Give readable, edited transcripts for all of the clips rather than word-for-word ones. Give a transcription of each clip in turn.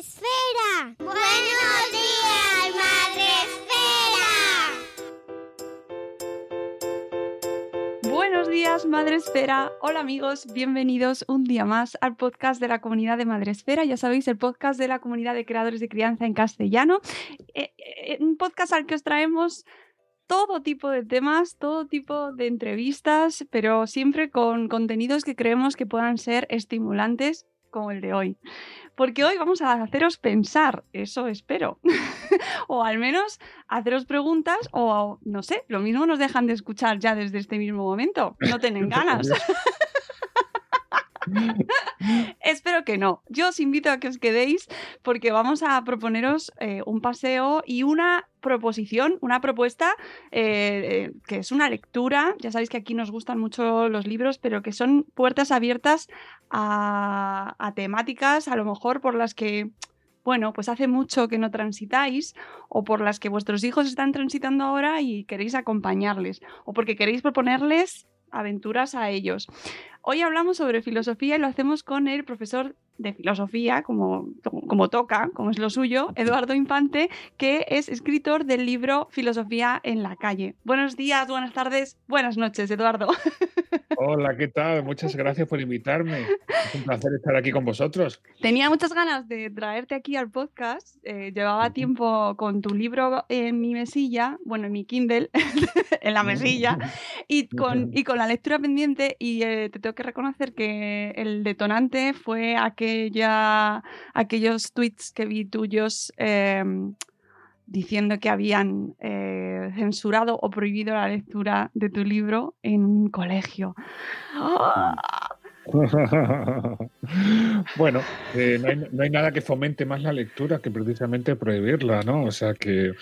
Esfera. Buenos días, Madre Esfera. Buenos días, Madre Esfera. Hola amigos, bienvenidos un día más al podcast de la comunidad de Madre Esfera. Ya sabéis, el podcast de la comunidad de creadores de crianza en castellano. Un podcast al que os traemos todo tipo de temas, todo tipo de entrevistas, pero siempre con contenidos que creemos que puedan ser estimulantes como el de hoy. Porque hoy vamos a haceros pensar, eso espero. O al menos haceros preguntas o, no sé, lo mismo nos dejan de escuchar ya desde este mismo momento. No tienen ganas. Espero que no. Yo os invito a que os quedéis porque vamos a proponeros un paseo y una proposición, una propuesta que es una lectura. Ya sabéis que aquí nos gustan mucho los libros, pero que son puertas abiertas a temáticas a lo mejor por las que, bueno, pues hace mucho que no transitáis o por las que vuestros hijos están transitando ahora y queréis acompañarles o porque queréis proponerles aventuras a ellos. Hoy hablamos sobre filosofía y lo hacemos con el profesor de filosofía, como toca, como es lo suyo, Eduardo Infante, que es escritor del libro Filosofía en la calle. Buenos días, buenas tardes, buenas noches, Eduardo. Hola, ¿qué tal? Muchas gracias por invitarme. Es un placer estar aquí con vosotros. Tenía muchas ganas de traerte aquí al podcast. Llevaba tiempo con tu libro en mi mesilla, bueno, en mi Kindle, en la mesilla, y con la lectura pendiente. Y te tengo que reconocer que el detonante fue aquellos tweets que vi tuyos diciendo que habían censurado o prohibido la lectura de tu libro en un colegio. ¡Oh! Bueno, no hay nada que fomente más la lectura que precisamente prohibirla, ¿no? O sea que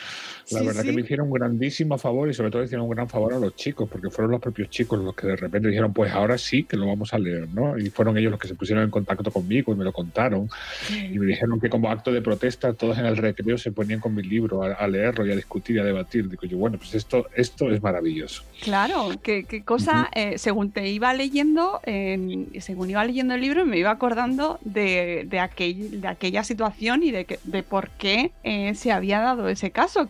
la verdad que me hicieron un grandísimo favor y sobre todo hicieron un gran favor a los chicos, porque fueron los propios chicos los que de repente dijeron, pues ahora sí que lo vamos a leer, ¿no? Y fueron ellos los que se pusieron en contacto conmigo y me lo contaron y me dijeron que como acto de protesta todos en el recreo se ponían con mi libro a leerlo y a discutir y a debatir. Digo yo, bueno, pues esto es maravilloso. Claro, qué cosa, según te iba leyendo, según iba leyendo el libro me iba acordando de aquella situación y de por qué se había dado ese caso,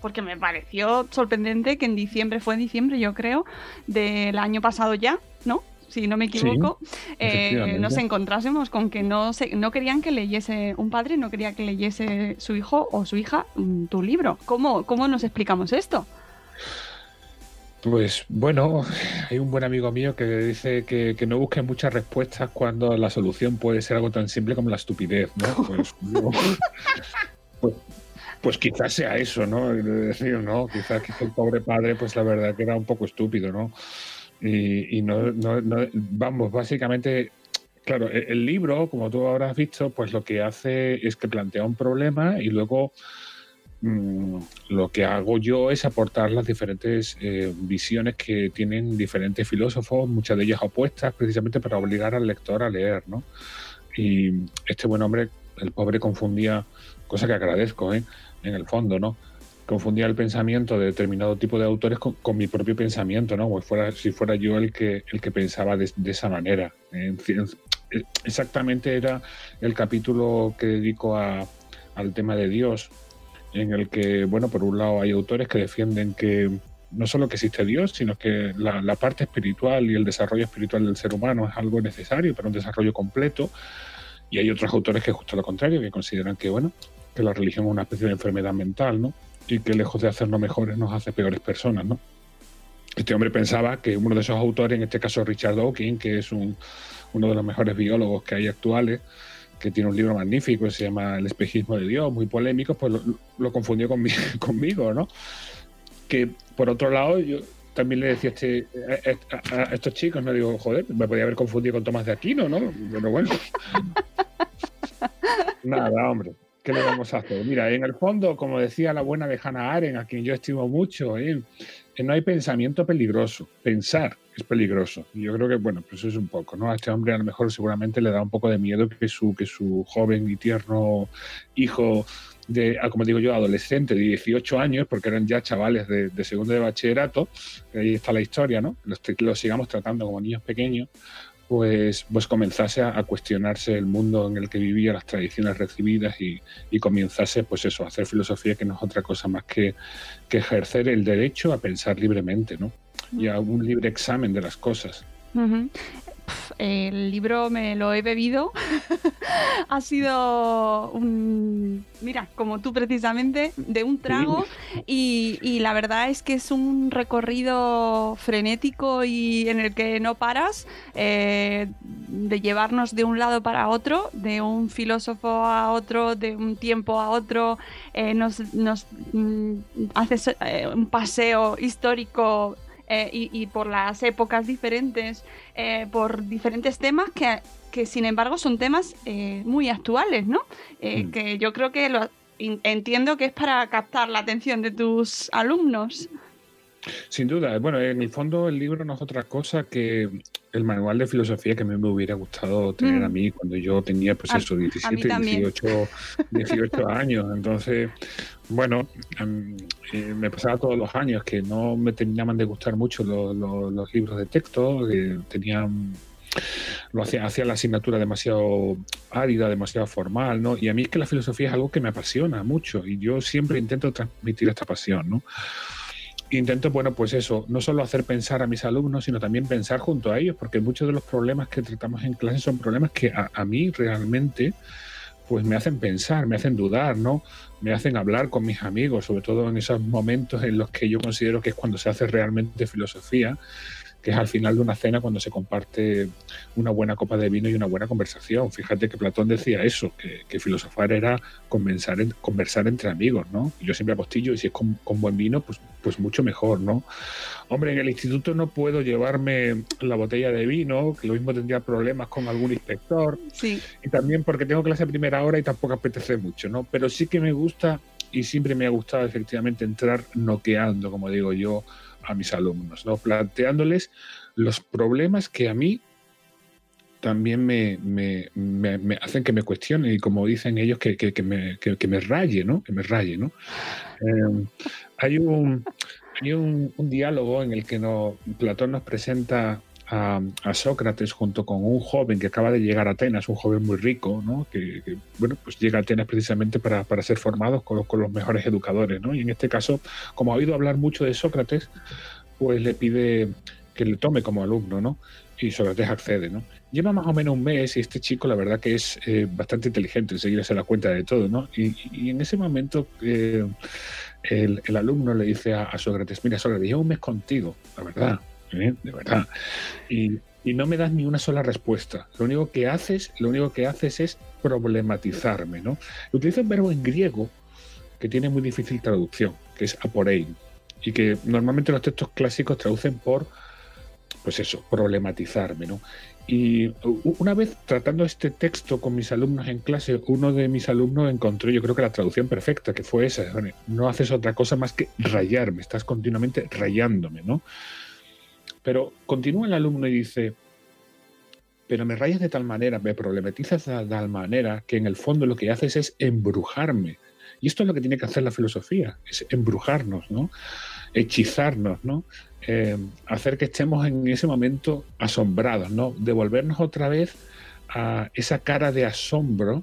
porque me pareció sorprendente que fue en diciembre yo creo, del año pasado ya, ¿no? Si no me equivoco, nos encontrásemos con que no querían que leyese un padre, no quería que leyese su hijo o su hija tu libro. ¿Cómo nos explicamos esto? Pues bueno, hay un buen amigo mío que dice que no busquen muchas respuestas cuando la solución puede ser algo tan simple como la estupidez, ¿no? Pues quizás sea eso, ¿no? Es decir, ¿no? Quizás el pobre padre, pues la verdad que era un poco estúpido, ¿no? Y no, vamos, básicamente, claro, el libro, como tú habrás visto, pues lo que hace es que plantea un problema y luego lo que hago yo es aportar las diferentes visiones que tienen diferentes filósofos, muchas de ellas opuestas, precisamente para obligar al lector a leer, ¿no? Y este buen hombre, el pobre, confundía, cosa que agradezco, en el fondo, ¿no? Confundía el pensamiento de determinado tipo de autores con mi propio pensamiento, ¿no? Si fuera yo el que pensaba de esa manera. Exactamente era el capítulo que dedico al tema de Dios, en el que, bueno, por un lado hay autores que defienden que no solo que existe Dios, sino que la parte espiritual y el desarrollo espiritual del ser humano es algo necesario para un desarrollo completo, y hay otros autores que justo lo contrario, que consideran que, bueno, que la religión es una especie de enfermedad mental, ¿no? Y que lejos de hacernos mejores nos hace peores personas, ¿no? Este hombre pensaba que uno de esos autores, en este caso Richard Dawkins, que es uno de los mejores biólogos que hay actuales, que tiene un libro magnífico que se llama El espejismo de Dios, muy polémico, pues lo confundió conmigo, ¿no? Que por otro lado yo también le decía a estos chicos, no digo, joder, me podía haber confundido con Tomás de Aquino, ¿no? Pero bueno. Nada, hombre, ¿qué le vamos a hacer? Mira, en el fondo, como decía la buena de Hannah Arendt, a quien yo estimo mucho, no hay pensamiento peligroso, pensar es peligroso. Y yo creo que, bueno, pues eso es un poco, ¿no? A este hombre a lo mejor seguramente le da un poco de miedo que su joven y tierno hijo como digo yo, adolescente de 18 años, porque eran ya chavales de segundo de bachillerato, ahí está la historia, ¿no? Los sigamos tratando como niños pequeños, pues comenzase a cuestionarse el mundo en el que vivía, las tradiciones recibidas y comenzase, pues eso, a hacer filosofía, que no es otra cosa más que ejercer el derecho a pensar libremente, ¿no? Y a un libre examen de las cosas. Uh-huh. El libro me lo he bebido. Ha sido mira, como tú precisamente, de un trago. Y la verdad es que es un recorrido frenético y en el que no paras, de llevarnos de un lado para otro, de un filósofo a otro, de un tiempo a otro. Nos haces un paseo histórico. Y por las épocas diferentes, por diferentes temas que sin embargo son temas muy actuales, ¿no? Que yo creo que entiendo que es para captar la atención de tus alumnos. Sin duda. Bueno, en el fondo el libro no es otra cosa que el manual de filosofía que a mí me hubiera gustado tener a mí cuando yo tenía, pues eso, 17, 18 años. Entonces, bueno, me pasaba todos los años que no me terminaban de gustar mucho los libros de texto, que hacía la asignatura demasiado árida, demasiado formal, ¿no? Y a mí es que la filosofía es algo que me apasiona mucho y yo siempre intento transmitir esta pasión, ¿no? Intento, bueno, pues eso, no solo hacer pensar a mis alumnos, sino también pensar junto a ellos, porque muchos de los problemas que tratamos en clase son problemas que a mí realmente pues me hacen pensar, me hacen dudar, ¿no? Me hacen hablar con mis amigos, sobre todo en esos momentos en los que yo considero que es cuando se hace realmente filosofía, que es al final de una cena cuando se comparte una buena copa de vino y una buena conversación. Fíjate que Platón decía eso, que filosofar era conversar entre amigos, ¿no? Yo siempre apostillo, y si es con buen vino, pues mucho mejor, ¿no? Hombre, en el instituto no puedo llevarme la botella de vino, que lo mismo tendría problemas con algún inspector. Sí. Y también porque tengo clase a primera hora y tampoco apetece mucho, ¿no? Pero sí que me gusta, y siempre me ha gustado efectivamente entrar noqueando, como digo yo, a mis alumnos, ¿no? Planteándoles los problemas que a mí también me hacen que me cuestione y, como dicen ellos, que me raye, ¿no? Que me raye, ¿no? Hay un diálogo en el que Platón nos presenta a Sócrates junto con un joven que acaba de llegar a Atenas, un joven muy rico, ¿no? Que bueno, pues llega a Atenas precisamente para ser formados con los mejores educadores, ¿no? Y en este caso, como ha oído hablar mucho de Sócrates, pues le pide que le tome como alumno, ¿no? Y Sócrates accede, ¿no? Lleva más o menos un mes y este chico, la verdad que es bastante inteligente, enseguida se da cuenta de todo, ¿no? Y en ese momento el alumno le dice a Sócrates: mira, Sócrates, llevo un mes contigo, la verdad, de verdad, y no me das ni una sola respuesta. Lo único que haces es problematizarme, ¿no? Utiliza un verbo en griego que tiene muy difícil traducción, que es aporein, y que normalmente los textos clásicos traducen por, pues eso, problematizarme, ¿no? Y una vez tratando este texto con mis alumnos en clase, uno de mis alumnos encontró, yo creo que la traducción perfecta, que fue esa: no haces otra cosa más que rayarme, estás continuamente rayándome, ¿no? Pero continúa el alumno y dice: pero me rayas de tal manera, me problematizas de tal manera, que en el fondo lo que haces es embrujarme. Y esto es lo que tiene que hacer la filosofía, es embrujarnos, ¿no? Hechizarnos, ¿no? Hacer que estemos en ese momento asombrados, ¿no? Devolvernos otra vez a esa cara de asombro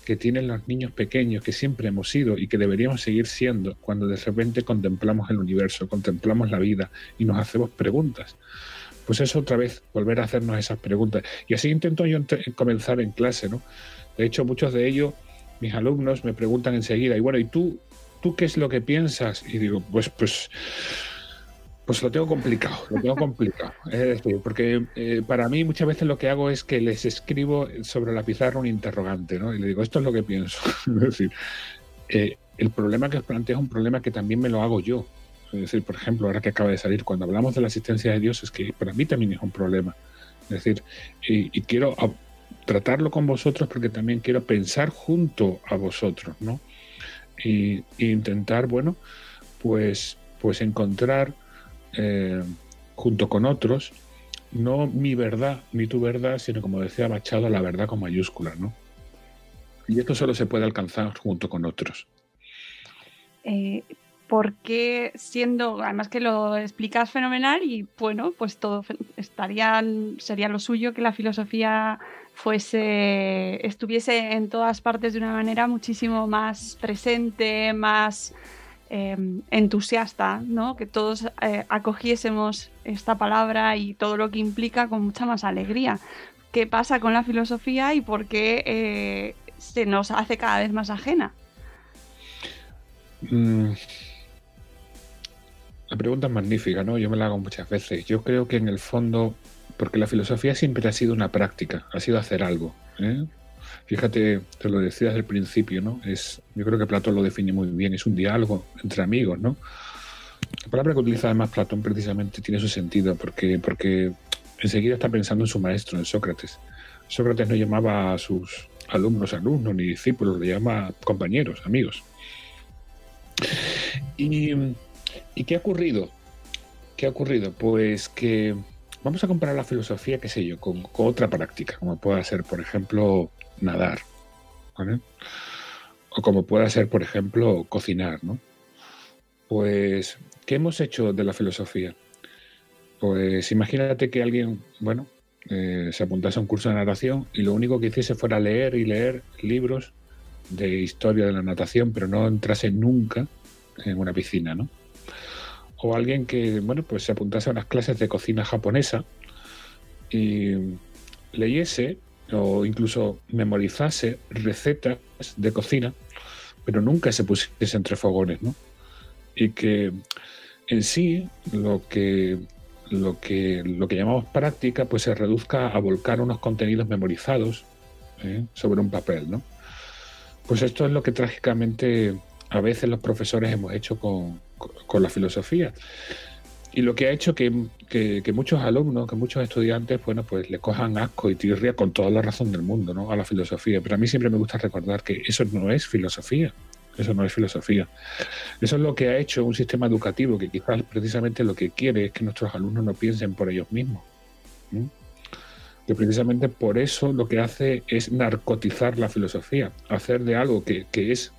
que tienen los niños pequeños, que siempre hemos sido y que deberíamos seguir siendo, cuando de repente contemplamos el universo, contemplamos la vida y nos hacemos preguntas. Pues es otra vez volver a hacernos esas preguntas. Y así intento yo comenzar en clase, ¿no? De hecho, muchos de ellos, mis alumnos, me preguntan enseguida: y bueno, ¿y tú qué es lo que piensas? Y digo, pues lo tengo complicado, Es decir, porque para mí muchas veces lo que hago es que les escribo sobre la pizarra un interrogante, ¿no? Y le digo, esto es lo que pienso. Es decir, el problema que os planteo es un problema que también me lo hago yo. Es decir, por ejemplo, ahora que acaba de salir, cuando hablamos de la existencia de Dios, es que para mí también es un problema. Es decir, y quiero tratarlo con vosotros porque también quiero pensar junto a vosotros, ¿no? Y intentar, bueno, pues encontrar junto con otros, no mi verdad ni tu verdad, sino, como decía Machado, la verdad con mayúsculas, ¿no? Y esto solo se puede alcanzar junto con otros. por qué siendo, además que lo explicas fenomenal y bueno, pues todo sería lo suyo que la filosofía estuviese en todas partes de una manera muchísimo más presente, más entusiasta, ¿no? Que todos acogiésemos esta palabra y todo lo que implica con mucha más alegría. ¿Qué pasa con la filosofía y por qué se nos hace cada vez más ajena? La pregunta es magnífica, ¿no? Yo me la hago muchas veces. Yo creo que en el fondo, porque la filosofía siempre ha sido una práctica, ha sido hacer algo, ¿eh? Fíjate, te lo decía desde el principio, ¿no? Yo creo que Platón lo define muy bien, es un diálogo entre amigos, ¿no? La palabra que utiliza además Platón precisamente tiene su sentido, porque enseguida está pensando en su maestro, en Sócrates. Sócrates no llamaba a sus alumnos ni discípulos, le llama compañeros, amigos. ¿Y qué ha ocurrido? ¿Qué ha ocurrido? Pues que vamos a comparar la filosofía, qué sé yo, con otra práctica, como pueda ser, por ejemplo, nadar, ¿vale? O como pueda ser, por ejemplo, cocinar, ¿no? Pues, ¿qué hemos hecho de la filosofía? Pues imagínate que alguien, bueno, se apuntase a un curso de natación y lo único que hiciese fuera leer y leer libros de historia de la natación, pero no entrase nunca en una piscina, ¿no? O alguien que, bueno, pues se apuntase a unas clases de cocina japonesa y leyese o incluso memorizase recetas de cocina, pero nunca se pusiese entre fogones, ¿no? Y que en sí lo que llamamos práctica pues se reduzca a volcar unos contenidos memorizados sobre un papel, ¿no? Pues esto es lo que trágicamente a veces los profesores hemos hecho con la filosofía. Y lo que ha hecho que muchos alumnos, que muchos estudiantes, bueno, pues le cojan asco y tirria con toda la razón del mundo, ¿no? A la filosofía. Pero a mí siempre me gusta recordar que eso no es filosofía. Eso no es filosofía. Eso es lo que ha hecho un sistema educativo que quizás precisamente lo que quiere es que nuestros alumnos no piensen por ellos mismos. ¿Sí? Que precisamente por eso lo que hace es narcotizar la filosofía, hacer de algo que es,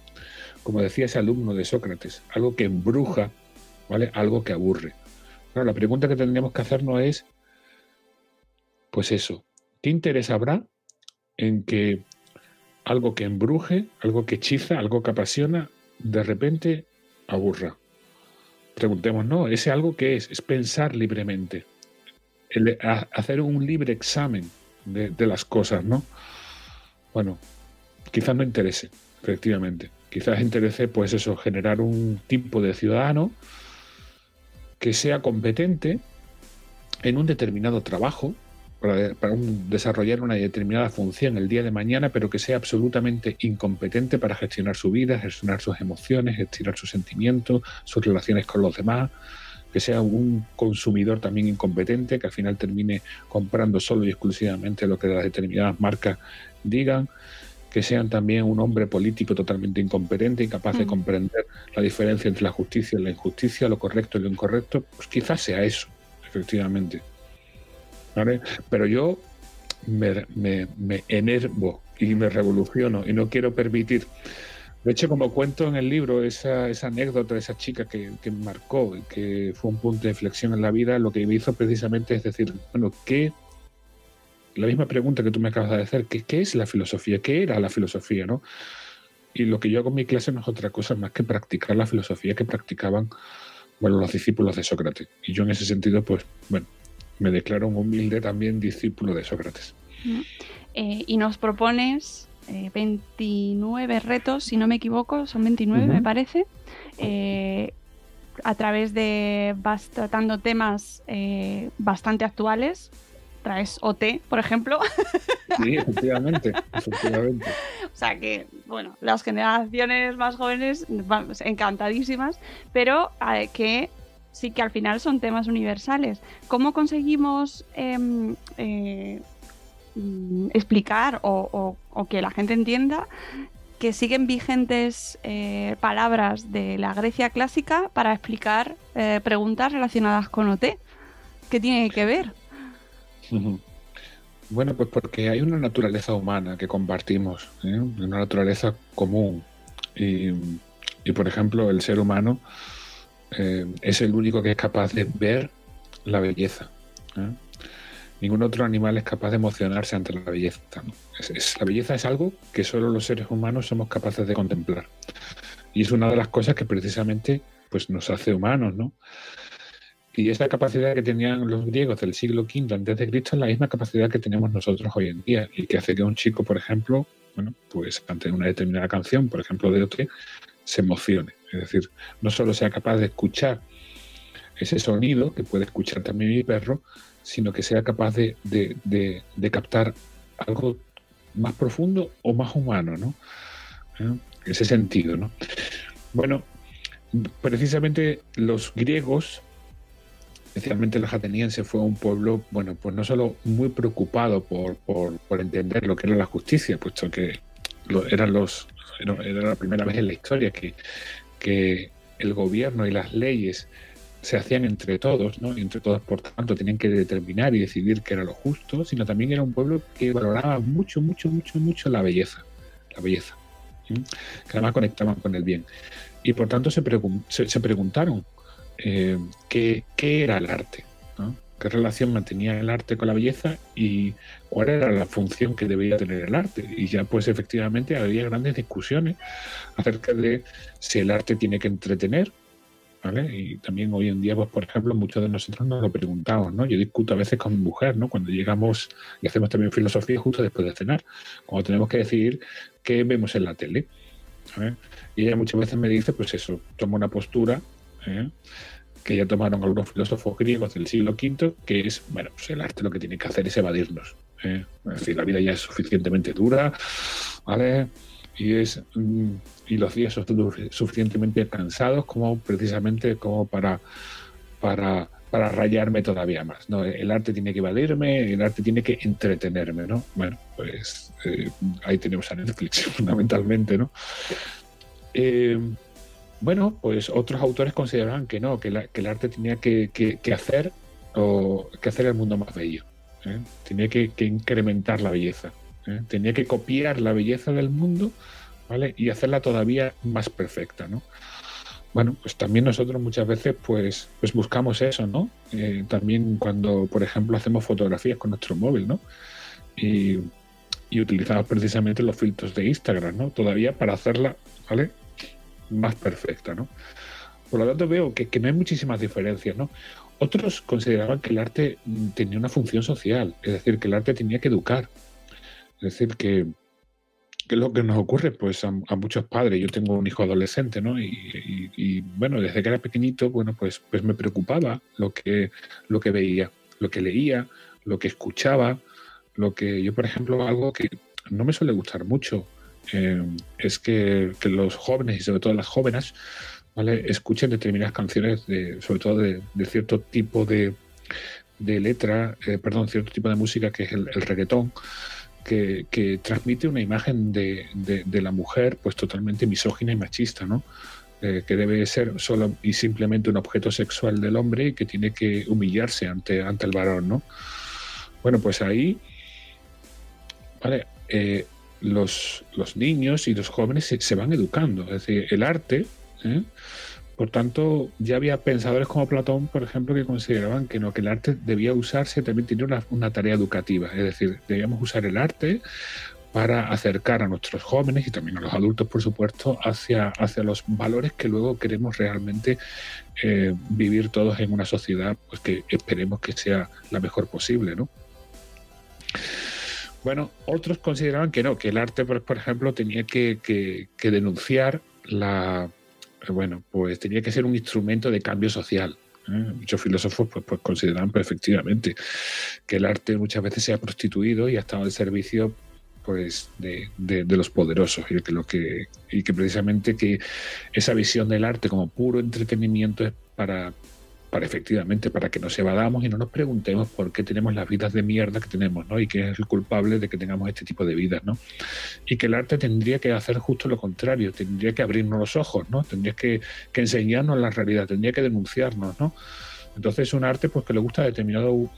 como decía ese alumno de Sócrates, algo que embruja, ¿vale? Algo que aburre. Claro, la pregunta que tendríamos que hacernos es, pues eso, ¿qué interés habrá en que algo que embruje, algo que hechiza, algo que apasiona, de repente aburra? Preguntémonos, ¿ese algo qué es? Es pensar libremente, hacer un libre examen de las cosas, ¿no? Bueno, quizás no interese, efectivamente. Quizás interese, pues eso, generar un tipo de ciudadano que sea competente en un determinado trabajo, para desarrollar una determinada función el día de mañana, pero que sea absolutamente incompetente para gestionar su vida, gestionar sus emociones, gestionar sus sentimientos, sus relaciones con los demás, que sea un consumidor también incompetente, que al final termine comprando solo y exclusivamente lo que las determinadas marcas digan, que sean también un hombre político totalmente incompetente, incapaz de comprender la diferencia entre la justicia y la injusticia, lo correcto y lo incorrecto, pues quizás sea eso, efectivamente. ¿Vale? Pero yo me enervo y me revoluciono y no quiero permitir. De hecho, como cuento en el libro, esa anécdota de esa chica que me marcó, que fue un punto de inflexión en la vida, lo que me hizo precisamente es decir, bueno, la misma pregunta que tú me acabas de hacer, ¿qué es la filosofía? ¿Qué era la filosofía? ¿No? Y lo que yo hago en mi clase no es otra cosa más que practicar la filosofía que practicaban, bueno, los discípulos de Sócrates. Y yo en ese sentido, pues, bueno, me declaro un humilde también discípulo de Sócrates. Y nos propones 29 retos, si no me equivoco, son 29 me parece, a través de vas tratando temas bastante actuales. Traes OT, por ejemplo. Sí, efectivamente. O sea que, bueno, las generaciones más jóvenes, vamos, encantadísimas, pero que sí que al final son temas universales. ¿Cómo conseguimos explicar o que la gente entienda que siguen vigentes palabras de la Grecia clásica para explicar preguntas relacionadas con OT? ¿Qué tiene que ver? Bueno, pues porque hay una naturaleza humana que compartimos, una naturaleza común. Y por ejemplo, el ser humano es el único que es capaz de ver la belleza. Ningún otro animal es capaz de emocionarse ante la belleza, ¿no? La belleza es algo que solo los seres humanos somos capaces de contemplar. Y es una de las cosas que precisamente pues, nos hace humanos, ¿no? Y esa capacidad que tenían los griegos del siglo V antes de Cristo es la misma capacidad que tenemos nosotros hoy en día y que hace que un chico, por ejemplo, bueno, pues ante una determinada canción, por ejemplo, de OT, se emocione. Es decir, no solo sea capaz de escuchar ese sonido, que puede escuchar también mi perro, sino que sea capaz de captar algo más profundo o más humano, ¿no? Ese sentido, ¿no? Bueno, precisamente los griegos, especialmente los atenienses, fue un pueblo, bueno, pues no solo muy preocupado por entender lo que era la justicia, puesto que era la primera vez en la historia que el gobierno y las leyes se hacían entre todos, ¿no? Y entre todos, por tanto, tenían que determinar y decidir qué era lo justo, sino también era un pueblo que valoraba mucho la belleza. Que además conectaban con el bien. Y por tanto se preguntaron qué era el arte, ¿no? ¿Qué relación mantenía el arte con la belleza y cuál era la función que debía tener el arte? Y ya pues efectivamente había grandes discusiones acerca de si el arte tiene que entretener, ¿vale? Y también hoy en día, pues por ejemplo, muchos de nosotros nos lo preguntamos, ¿no? Yo discuto a veces con mi mujer, ¿no? Cuando llegamos y hacemos también filosofía justo después de cenar, cuando tenemos que decidir qué vemos en la tele, ¿sabes? Y ella muchas veces me dice, pues eso, toma una postura, que ya tomaron algunos filósofos griegos del siglo V, que es, bueno, pues el arte lo que tiene que hacer es evadirnos. Es decir, la vida ya es suficientemente dura, ¿vale? Y los días son suficientemente cansados como precisamente como para rayarme todavía más, ¿no? El arte tiene que evadirme, el arte tiene que entretenerme, ¿no? Bueno, pues ahí tenemos a Netflix fundamentalmente, ¿no? Bueno, pues otros autores consideraban que no, que el arte tenía que hacer el mundo más bello, ¿eh? Tenía que incrementar la belleza, ¿eh? Tenía que copiar la belleza del mundo, ¿vale? Y hacerla todavía más perfecta, ¿no? Bueno, pues también nosotros muchas veces pues buscamos eso, ¿no? También cuando, por ejemplo, hacemos fotografías con nuestro móvil, ¿no? Y utilizamos precisamente los filtros de Instagram, ¿no? Todavía para hacerla, ¿vale?, más perfecta, ¿no? Por lo tanto veo que no hay muchísimas diferencias, ¿no? Otros consideraban que el arte tenía una función social, es decir, que el arte tenía que educar. Es decir, que es lo que nos ocurre pues a muchos padres. Yo tengo un hijo adolescente, ¿no? Y bueno, desde que era pequeñito, bueno, pues me preocupaba lo que veía, lo que leía, lo que escuchaba, lo que yo, por ejemplo, algo que no me suele gustar mucho, es que los jóvenes y sobre todo las jóvenes, ¿vale?, escuchen determinadas canciones sobre todo de cierto tipo de letra, cierto tipo de música, que es el reggaetón, que transmite una imagen de la mujer pues totalmente misógina y machista, ¿no? Que debe ser solo y simplemente un objeto sexual del hombre y que tiene que humillarse ante el varón, ¿no? Bueno, pues ahí, ¿vale?, los niños y los jóvenes se van educando. Es decir, el arte, por tanto, ya había pensadores como Platón, por ejemplo, que consideraban que no, que el arte debía usarse, también tenía una tarea educativa. Es decir, debíamos usar el arte para acercar a nuestros jóvenes y también a los adultos, por supuesto, hacia los valores que luego queremos realmente vivir todos en una sociedad pues que esperemos que sea la mejor posible, ¿no? Bueno, otros consideraban que no, que el arte, por ejemplo, tenía que denunciar pues tenía que ser un instrumento de cambio social. Muchos filósofos pues consideraban efectivamente que el arte muchas veces se ha prostituido y ha estado al servicio pues de los poderosos y que precisamente que esa visión del arte como puro entretenimiento es para efectivamente, para que nos evadamos y no nos preguntemos por qué tenemos las vidas de mierda que tenemos, ¿no? Y qué es el culpable de que tengamos este tipo de vidas, ¿no? Y que el arte tendría que hacer justo lo contrario, tendría que abrirnos los ojos, ¿no? Tendría que enseñarnos la realidad, tendría que denunciarnos, ¿no? Entonces un arte pues que le gusta determinado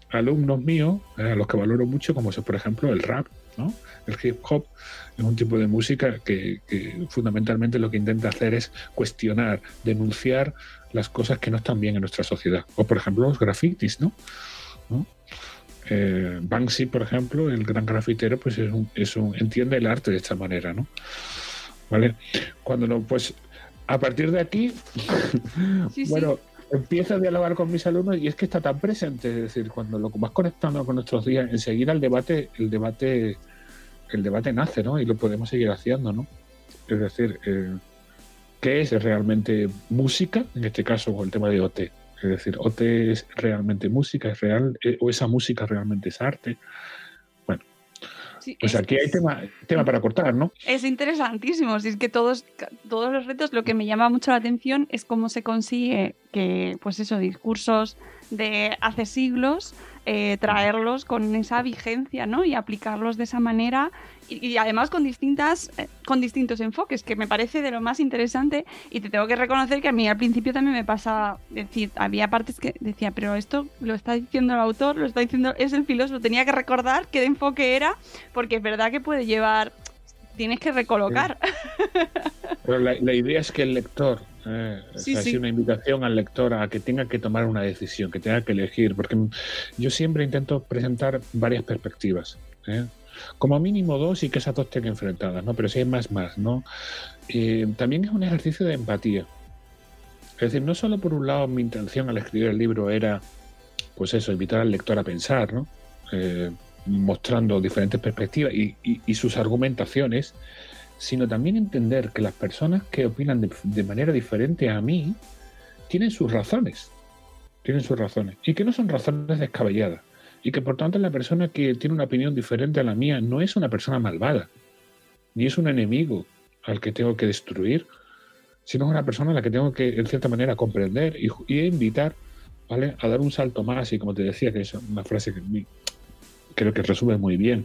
alumnos míos, a los que valoro mucho, como es, por ejemplo, el rap, ¿no? El hip hop es un tipo de música que fundamentalmente lo que intenta hacer es cuestionar, denunciar las cosas que no están bien en nuestra sociedad. O, por ejemplo, los grafitis, ¿no? Banksy, por ejemplo, el gran grafitero, pues entiende el arte de esta manera, ¿no? ¿Vale? Cuando no, pues a partir de aquí, bueno, empiezo a dialogar con mis alumnos y es que está tan presente, es decir, cuando lo vas conectando con nuestros días, enseguida el debate nace, ¿no? Y lo podemos seguir haciendo, ¿no? Es decir, ¿qué es realmente música? En este caso, con el tema de OT. Es decir, ¿OT es realmente música? ¿Es real? ¿O esa música realmente es arte? Bueno, pues aquí hay tema para cortar, ¿no? Es interesantísimo. Si es que todos los retos, lo que me llama mucho la atención es cómo se consigue que, pues eso, discursos de hace siglos, traerlos con esa vigencia, ¿no? Y aplicarlos de esa manera y además con distintos enfoques, que me parece de lo más interesante. Y te tengo que reconocer que a mí al principio también me pasaba, decir, había partes que decía, pero esto lo está diciendo el autor, lo está diciendo, es el filósofo, tenía que recordar qué enfoque era, porque es verdad que puede llevar, tienes que recolocar. Pero la idea es que el lector, es una invitación al lector a que tenga que tomar una decisión, que tenga que elegir, porque yo siempre intento presentar varias perspectivas, como mínimo 2 y que esas 2 estén enfrentadas, ¿no? Pero si hay más, ¿no? También es un ejercicio de empatía. Es decir, no solo por un lado mi intención al escribir el libro era, pues eso, invitar al lector a pensar, ¿no? Mostrando diferentes perspectivas y sus argumentaciones, sino también entender que las personas que opinan de manera diferente a mí tienen sus razones, y que no son razones descabelladas, y que por tanto la persona que tiene una opinión diferente a la mía no es una persona malvada, ni es un enemigo al que tengo que destruir, sino es una persona a la que tengo que, en cierta manera, comprender y invitar, ¿vale?, a dar un salto más. Y como te decía, que es una frase que creo que resume muy bien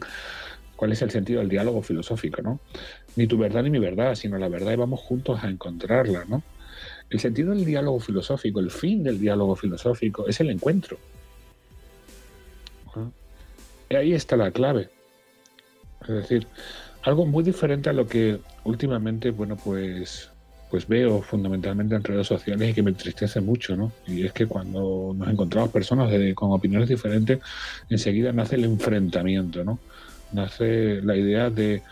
cuál es el sentido del diálogo filosófico, ¿no? Ni tu verdad ni mi verdad, sino la verdad, y vamos juntos a encontrarla, ¿no? El sentido del diálogo filosófico, el fin del diálogo filosófico, es el encuentro. Y ahí está la clave. Es decir, algo muy diferente a lo que últimamente, bueno, pues veo fundamentalmente en redes sociales y que me entristece mucho, ¿no? Y es que cuando nos encontramos personas con opiniones diferentes, enseguida nace el enfrentamiento, ¿no? Nace la idea de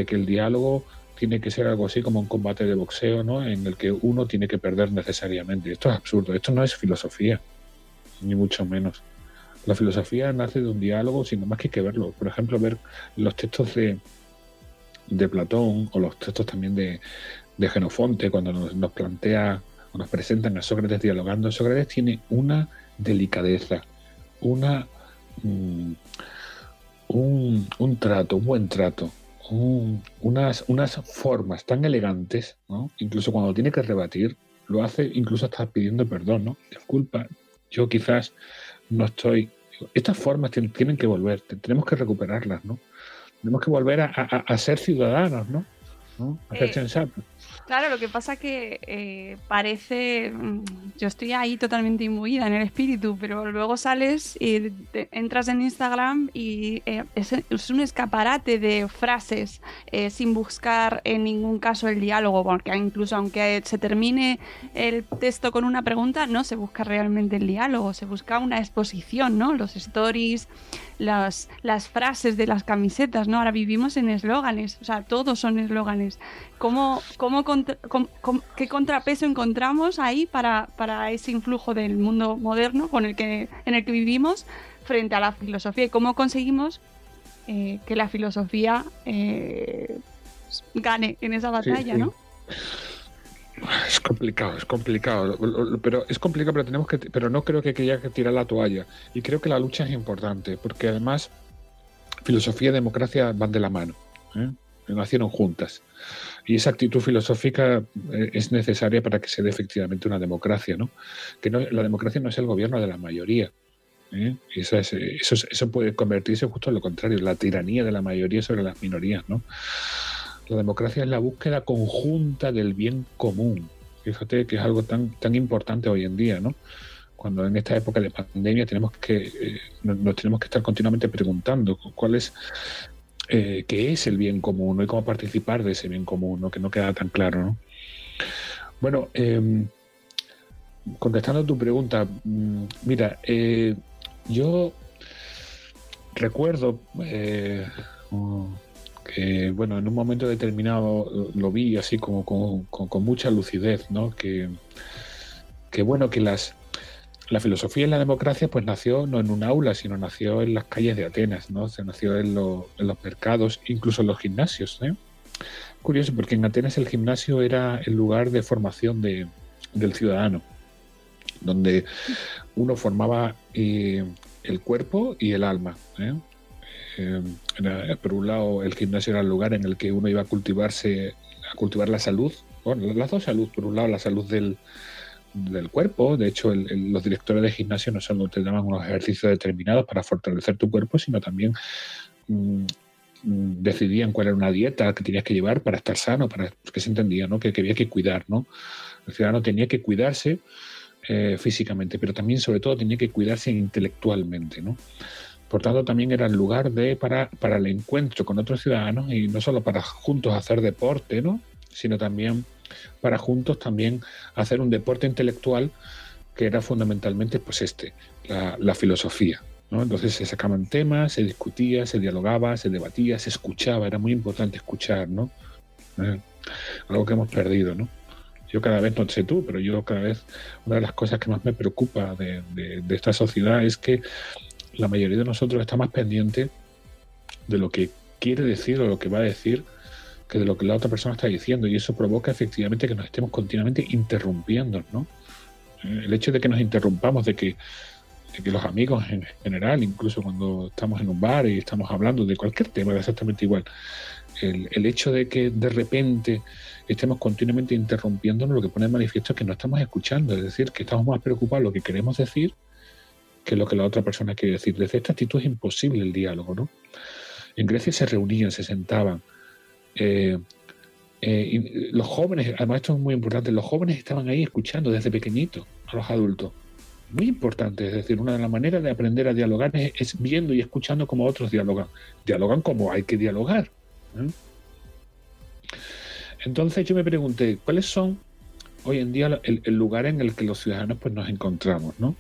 que el diálogo tiene que ser algo así como un combate de boxeo, ¿no?, en el que uno tiene que perder necesariamente. Esto es absurdo, esto no es filosofía, ni mucho menos. La filosofía nace de un diálogo, sino más que hay que verlo. Por ejemplo, ver los textos de Platón o los textos también de Jenofonte, cuando nos plantea o nos presentan a Sócrates dialogando. Sócrates tiene una delicadeza, un trato, un buen trato, unas formas tan elegantes, ¿no? Incluso cuando tiene que rebatir, lo hace incluso hasta pidiendo perdón, ¿no? Disculpa, yo quizás no estoy... Estas formas tienen que volver, tenemos que recuperarlas, ¿no? Tenemos que volver a ser ciudadanos, ¿no? A ser sensatos. Claro, lo que pasa que parece... Yo estoy ahí totalmente imbuida en el espíritu, pero luego sales y entras en Instagram y es un escaparate de frases sin buscar en ningún caso el diálogo, porque incluso aunque se termine el texto con una pregunta, no se busca realmente el diálogo, se busca una exposición, ¿no? Los stories, las frases de las camisetas, ¿no? Ahora vivimos en eslóganes, o sea, todos son eslóganes. ¿Qué contrapeso encontramos ahí para ese influjo del mundo moderno en el que vivimos frente a la filosofía? ¿Y cómo conseguimos que la filosofía gane en esa batalla, ¿no? Es complicado, pero es complicado, pero no creo que haya que tirar la toalla. Y creo que la lucha es importante, porque además filosofía y democracia van de la mano, nacieron juntas. Y esa actitud filosófica es necesaria para que se dé efectivamente una democracia, ¿no? La democracia no es el gobierno de la mayoría. Eso puede convertirse justo en lo contrario, la tiranía de la mayoría sobre las minorías, ¿no? La democracia es la búsqueda conjunta del bien común. Fíjate que es algo tan importante hoy en día, ¿no? cuando en esta época de pandemia nos tenemos que estar continuamente preguntando cuál es, qué es el bien común, ¿no? Y cómo participar de ese bien común, ¿no? Que no queda tan claro, ¿no? Bueno, contestando a tu pregunta, mira, yo recuerdo que, bueno, en un momento determinado lo vi así como con mucha lucidez, ¿no? Que bueno, que la filosofía y la democracia pues nació no en un aula, sino nació en las calles de Atenas, ¿no? Se nació en los mercados, incluso en los gimnasios, ¿eh? Curioso, porque en Atenas el gimnasio era el lugar de formación del ciudadano, donde uno formaba el cuerpo y el alma, ¿eh? Por un lado, el gimnasio era el lugar en el que uno iba a cultivar la salud, bueno, las dos salud, por un lado la salud del cuerpo. De hecho, los directores de gimnasio no solo te daban unos ejercicios determinados para fortalecer tu cuerpo, sino también decidían cuál era una dieta que tenías que llevar para estar sano, para que se entendía, ¿no? Que había que cuidar, ¿no? El ciudadano tenía que cuidarse físicamente, pero también, sobre todo, tenía que cuidarse intelectualmente, ¿no? Por tanto, también era el lugar para el encuentro con otros ciudadanos, y no solo para juntos hacer deporte, ¿no? Sino también para juntos también hacer un deporte intelectual, que era fundamentalmente pues la filosofía, ¿no? Entonces se sacaban temas, se discutía, se dialogaba, se debatía, se escuchaba. Era muy importante escuchar, ¿no? Algo que hemos perdido, ¿no? Yo cada vez, no sé tú, pero yo cada vez, una de las cosas que más me preocupa de esta sociedad es que la mayoría de nosotros está más pendiente de lo que quiere decir o lo que va a decir que de lo que la otra persona está diciendo, y eso provoca efectivamente que nos estemos continuamente interrumpiendo, ¿no? El hecho de que nos interrumpamos, de que los amigos en general, incluso cuando estamos en un bar y estamos hablando de cualquier tema, da exactamente igual, el hecho de que de repente estemos continuamente interrumpiéndonos, lo que pone en manifiesto es que no estamos escuchando, es decir, que estamos más preocupados de lo que queremos decir que lo que la otra persona quiere decir. Desde esta actitud es imposible el diálogo, ¿no? En Grecia se reunían, se sentaban. Y los jóvenes, además esto es muy importante, los jóvenes estaban ahí escuchando desde pequeñitos a los adultos. Muy importante, es decir, una de las maneras de aprender a dialogar es viendo y escuchando cómo otros dialogan. Dialogan como hay que dialogar, ¿eh? Entonces yo me pregunté, ¿cuáles son hoy en día el lugar en el que los ciudadanos pues nos encontramos, ¿no?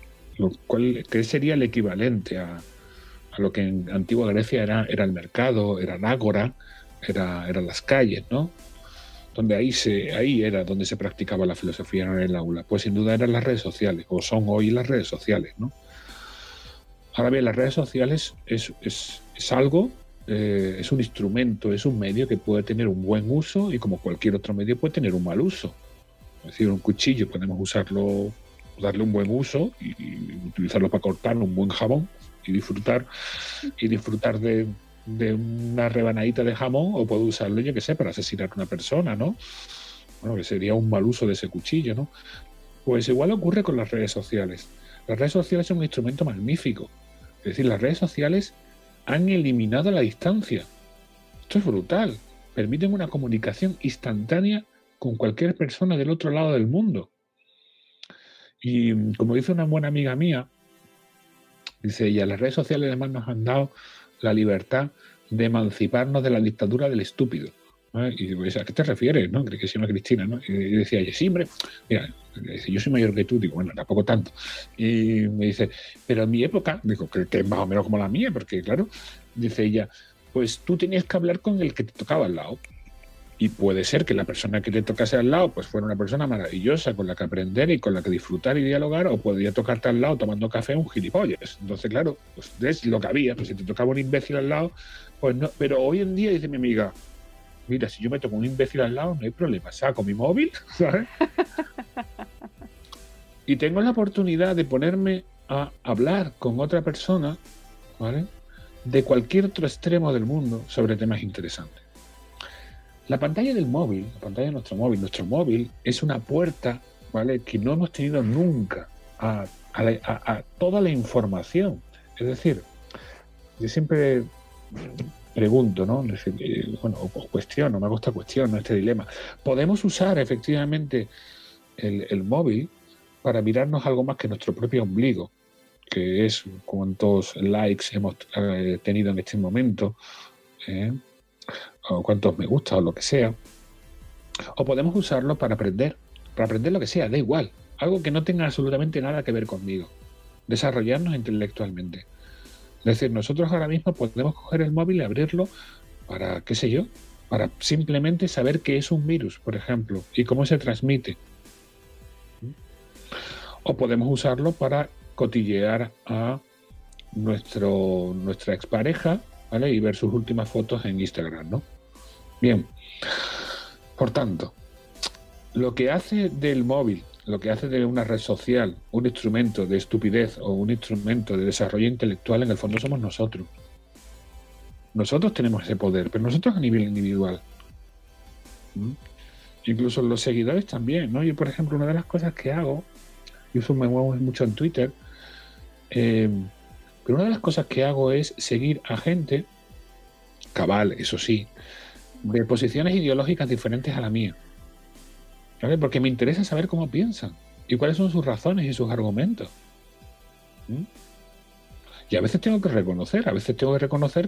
¿Qué sería el equivalente a lo que en antigua Grecia era el mercado, era el ágora, eran las calles, ¿no? Donde ahí era donde se practicaba la filosofía, no en el aula. Pues sin duda eran las redes sociales, o son hoy las redes sociales, ¿no? Ahora bien, las redes sociales es algo, es un instrumento, es un medio que puede tener un buen uso, y como cualquier otro medio puede tener un mal uso. Es decir, un cuchillo podemos usarlo, darle un buen uso y utilizarlo para cortar un buen jamón y disfrutar de una rebanadita de jamón, o puedo usarlo, yo qué sé, para asesinar a una persona, ¿no? Bueno, que sería un mal uso de ese cuchillo, ¿no? Pues igual ocurre con las redes sociales. Las redes sociales son un instrumento magnífico. Es decir, las redes sociales han eliminado la distancia. Esto es brutal. Permiten una comunicación instantánea con cualquier persona del otro lado del mundo. Y como dice una buena amiga mía, dice ella, las redes sociales además nos han dado la libertad de emanciparnos de la dictadura del estúpido, ¿no? Y digo, ¿a qué te refieres? ¿No? Creo que se llama Cristina, ¿no? Y decía ella, sí, hombre, mira, dice, yo soy mayor que tú. Digo, bueno, tampoco tanto. Y me dice, pero en mi época, digo, que es más o menos como la mía, porque claro, dice ella, pues tú tenías que hablar con el que te tocaba al lado. Y puede ser que la persona que te tocase al lado pues fuera una persona maravillosa con la que aprender y con la que disfrutar y dialogar, o podría tocarte al lado tomando café un gilipollas. Entonces, claro, pues es lo que había. Pues si te tocaba un imbécil al lado, pues no. Pero hoy en día, dice mi amiga, mira, si yo me toco un imbécil al lado, no hay problema. Saco mi móvil, ¿sabes? Y tengo la oportunidad de ponerme a hablar con otra persona, ¿vale?, de cualquier otro extremo del mundo sobre temas interesantes. La pantalla del móvil, la pantalla de nuestro móvil es una puerta, ¿vale?, que no hemos tenido nunca a toda la información. Es decir, yo siempre pregunto, ¿no? O cuestiono, me hago esta cuestión, ¿no?, este dilema. ¿Podemos usar efectivamente el móvil para mirarnos algo más que nuestro propio ombligo, que es cuántos likes hemos tenido en este momento, o cuántos me gusta o lo que sea. O podemos usarlo para aprender lo que sea, da igual, algo que no tenga absolutamente nada que ver conmigo, desarrollarnos intelectualmente. Es decir, nosotros ahora mismo podemos coger el móvil y abrirlo para, qué sé yo, para simplemente saber qué es un virus, por ejemplo, y cómo se transmite. O podemos usarlo para cotillear a nuestra expareja, ¿vale? Y ver sus últimas fotos en Instagram, ¿no? Bien, por tanto, lo que hace del móvil, lo que hace de una red social un instrumento de estupidez o un instrumento de desarrollo intelectual, en el fondo somos nosotros. Nosotros tenemos ese poder, pero nosotros a nivel individual. Incluso los seguidores también, ¿no? Yo, por ejemplo, una de las cosas que hago, yo me muevo mucho en Twitter, pero una de las cosas que hago es seguir a gente, cabal, eso sí, de posiciones ideológicas diferentes a la mía, ¿vale? Porque me interesa saber cómo piensan y cuáles son sus razones y sus argumentos. Y a veces tengo que reconocer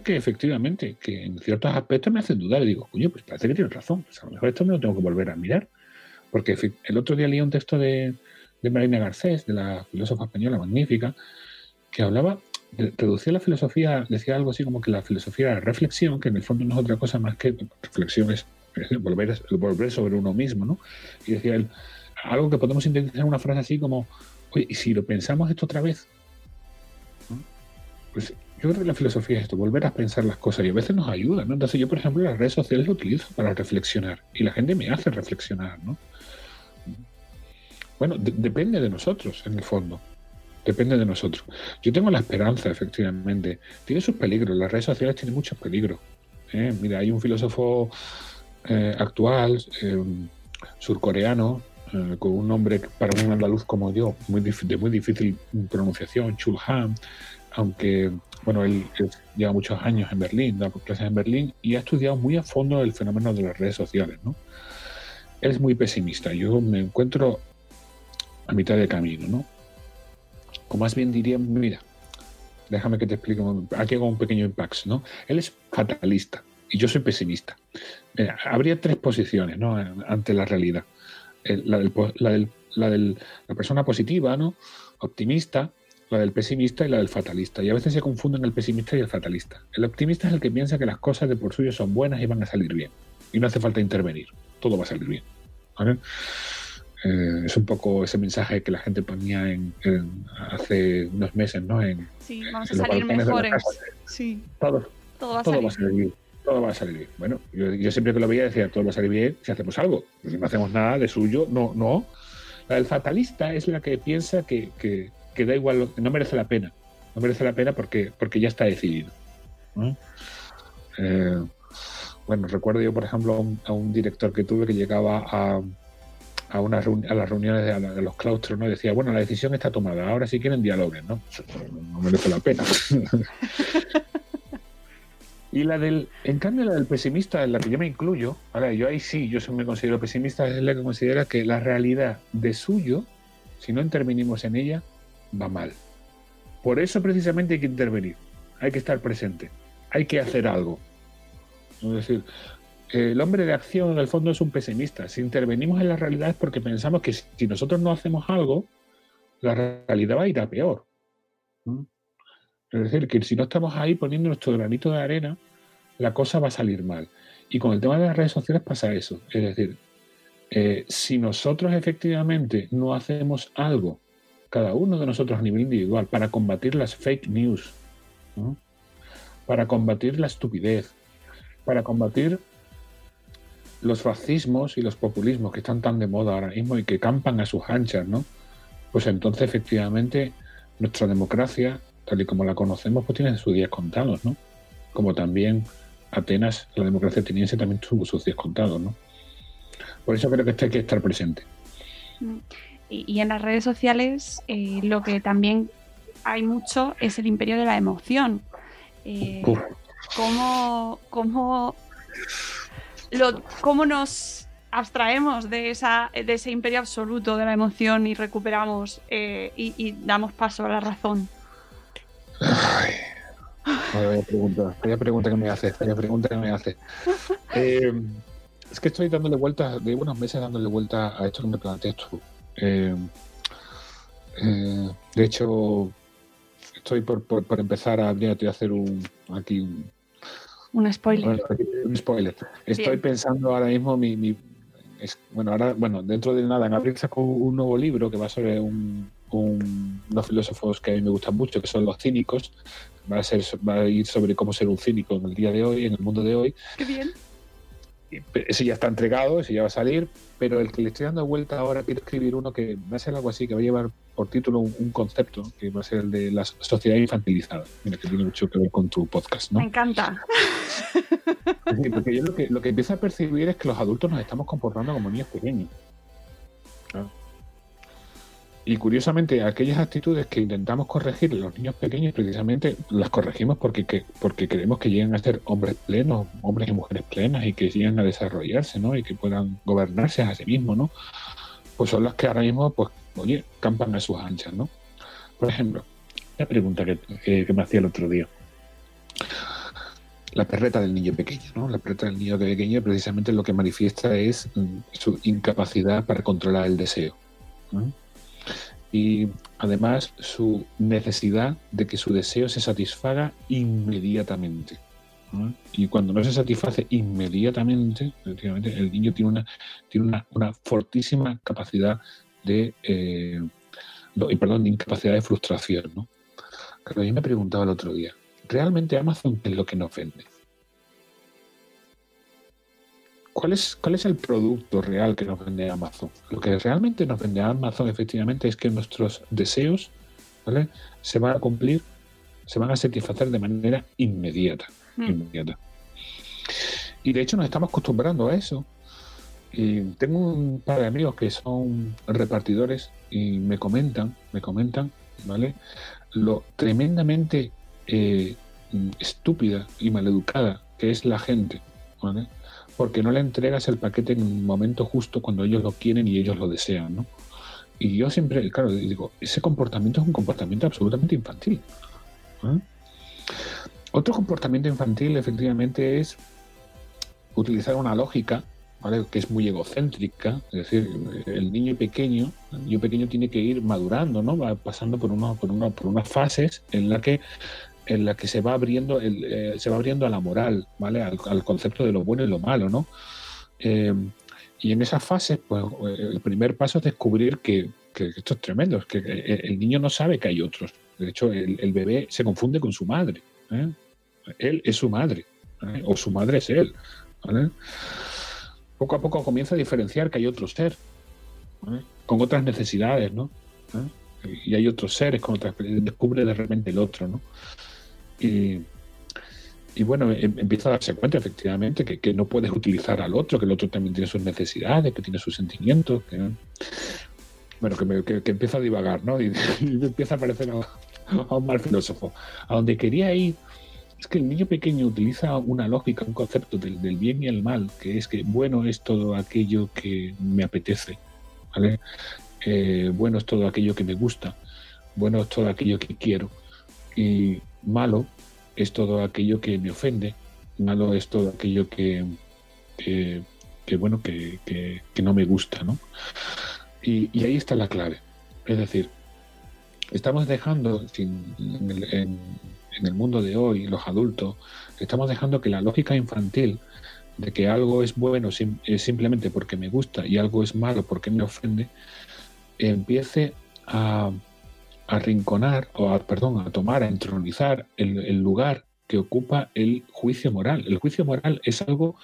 que efectivamente, que en ciertos aspectos me hacen dudar y digo, coño, pues parece que tienes razón, pues a lo mejor esto me lo tengo que volver a mirar. Porque el otro día leí un texto de Marina Garcés, de la filósofa española magnífica, que hablaba, reducía la filosofía, decía algo así como que la filosofía era reflexión, que en el fondo no es otra cosa más que reflexión, es volver sobre uno mismo, ¿no? Y decía él, algo que podemos sintetizar en una frase así como, oye, ¿y si lo pensamos esto otra vez? Pues yo creo que la filosofía es esto, volver a pensar las cosas, y a veces nos ayuda, ¿no? Entonces yo, por ejemplo, las redes sociales lo utilizo para reflexionar, y la gente me hace reflexionar, ¿no? Bueno, depende de nosotros, en el fondo. Depende de nosotros. Yo tengo la esperanza, efectivamente. Tiene sus peligros. Las redes sociales tienen muchos peligros. Mira, hay un filósofo actual, surcoreano, con un nombre para un andaluz como yo, de muy difícil pronunciación, Chul Han, aunque, bueno, él lleva muchos años en Berlín, da clases en Berlín, y ha estudiado muy a fondo el fenómeno de las redes sociales, ¿no? Él es muy pesimista. Yo me encuentro a mitad de camino, ¿no? O más bien diría, mira, déjame que te explique, aquí hago un pequeño impact, ¿no? Él es fatalista y yo soy pesimista. Mira, habría tres posiciones, ¿no? Ante la realidad. La persona positiva, ¿no? Optimista, la del pesimista y la del fatalista. Y a veces se confunden el pesimista y el fatalista. El optimista es el que piensa que las cosas de por suyo son buenas y van a salir bien. Y no hace falta intervenir. Todo va a salir bien, ¿vale? Es un poco ese mensaje que la gente ponía hace unos meses, ¿no? Sí, vamos a salir mejores. Sí. Todo va a salir bien. Todo va a salir bien. Bueno, yo siempre que lo veía decía, todo va a salir bien si hacemos algo. Si no hacemos nada de suyo, no. La del fatalista es la que piensa que da igual, no merece la pena. No merece la pena porque ya está decidido, ¿no? Bueno, recuerdo yo, por ejemplo, a un director que tuve que llegaba a las reuniones de los claustros, ¿no? Decía, bueno, la decisión está tomada, ahora si quieren dialoguen, ¿no? No merece la pena. Y en cambio la del pesimista, en la que yo me incluyo, ahora yo ahí sí, yo me considero pesimista, es la que considera que la realidad de suyo, si no intervenimos en ella, va mal. Por eso precisamente hay que intervenir, hay que estar presente, hay que hacer algo. Es decir, el hombre de acción en el fondo es un pesimista. Si intervenimos en la realidad es porque pensamos que si nosotros no hacemos algo, la realidad va a ir a peor. Es decir, que si no estamos ahí poniendo nuestro granito de arena, la cosa va a salir mal. Y con el tema de las redes sociales pasa eso. Es decir, si nosotros efectivamente no hacemos algo, cada uno de nosotros a nivel individual, para combatir las fake news, ¿no? Para combatir la estupidez, para combatir los fascismos y los populismos que están tan de moda ahora mismo y que campan a sus anchas, ¿no? Pues entonces efectivamente nuestra democracia, tal y como la conocemos, pues tiene sus días contados, ¿no? Como también Atenas, la democracia ateniense, también tuvo sus días contados, ¿no? Por eso creo que esto hay que estar presente. Y en las redes sociales lo que también hay mucho es el imperio de la emoción. ¿Cómo nos abstraemos de ese imperio absoluto de la emoción y recuperamos y damos paso a la razón? Ay, vaya pregunta que me haces. Es que estoy dándole vueltas, de unos meses dándole vueltas a esto que me planteas tú. De hecho, estoy por empezar a hacer un spoiler. Un spoiler. Estoy Bien. pensando ahora mismo dentro de nada, en abril saco un nuevo libro que va sobre unos filósofos que a mí me gustan mucho, que son los cínicos. Va a ir sobre cómo ser un cínico en el día de hoy, en el mundo de hoy. Qué bien. Ese ya está entregado, ese ya va a salir, pero el que le estoy dando vuelta ahora, quiero escribir uno que va a ser algo así, que va a llevar por título un concepto, que va a ser el de la sociedad infantilizada. Mira, que tiene mucho que ver con tu podcast, ¿no? Me encanta. Sí, porque yo lo que empiezo a percibir es que los adultos nos estamos comportando como niños pequeños. Claro. Y curiosamente, aquellas actitudes que intentamos corregir en los niños pequeños, precisamente las corregimos porque queremos que lleguen a ser hombres plenos, hombres y mujeres plenas, y que lleguen a desarrollarse, ¿no? Y que puedan gobernarse a sí mismos, ¿no? Pues son las que ahora mismo, pues, oye, campan a sus anchas, ¿no? Por ejemplo, la pregunta que me hacía el otro día. La perreta del niño pequeño, ¿no? La perreta del niño pequeño precisamente lo que manifiesta es su incapacidad para controlar el deseo, ¿no? Y además su necesidad de que su deseo se satisfaga inmediatamente, ¿no? Y cuando no se satisface inmediatamente, efectivamente, el niño tiene una fortísima capacidad de incapacidad de frustración, ¿no? Pero yo me preguntaba el otro día, ¿realmente Amazon qué es lo que nos vende? ¿Cuál es el producto real que nos vende Amazon? Lo que realmente nos vende Amazon efectivamente es que nuestros deseos, ¿vale?, se van a cumplir, se van a satisfacer de manera inmediata. Inmediata. Y de hecho nos estamos acostumbrando a eso. Y tengo un par de amigos que son repartidores y me comentan, ¿vale?, lo tremendamente estúpida y maleducada que es la gente, ¿vale?, porque no le entregas el paquete en un momento justo cuando ellos lo quieren y ellos lo desean, ¿no? Y yo siempre, claro, digo, ese comportamiento es un comportamiento absolutamente infantil, ¿eh? Otro comportamiento infantil, efectivamente, es utilizar una lógica, ¿vale?, que es muy egocéntrica. Es decir, el niño pequeño tiene que ir madurando, ¿no? Va pasando por unas fases en la que se va abriendo a la moral, ¿vale?, al concepto de lo bueno y lo malo, ¿no? Y en esas fases, pues, el primer paso es descubrir que esto es tremendo, es que el niño no sabe que hay otros. De hecho, el bebé se confunde con su madre, ¿eh? Él es su madre, ¿eh?, o su madre es él, ¿vale? Poco a poco comienza a diferenciar que hay otro ser, ¿vale?, con otras necesidades, ¿no? Y hay otros seres con otras, descubre de repente el otro, ¿no? Y bueno, empieza a darse cuenta efectivamente que no puedes utilizar al otro, que el otro también tiene sus necesidades, que tiene sus sentimientos, que empieza a divagar, ¿no? Y empieza a parecer a un mal filósofo. A donde quería ir es que el niño pequeño utiliza una lógica, un concepto del bien y el mal, que es que bueno es todo aquello que me apetece, ¿vale? Bueno es todo aquello que me gusta, bueno es todo aquello que quiero, y malo es todo aquello que me ofende, malo es todo aquello que no me gusta, ¿no? Y ahí está la clave. Es decir, estamos dejando en el mundo de hoy, los adultos, estamos dejando que la lógica infantil de que algo es bueno simplemente porque me gusta y algo es malo porque me ofende, empiece a arrinconar, a tomar, a entronizar el lugar que ocupa el juicio moral. El juicio moral es algo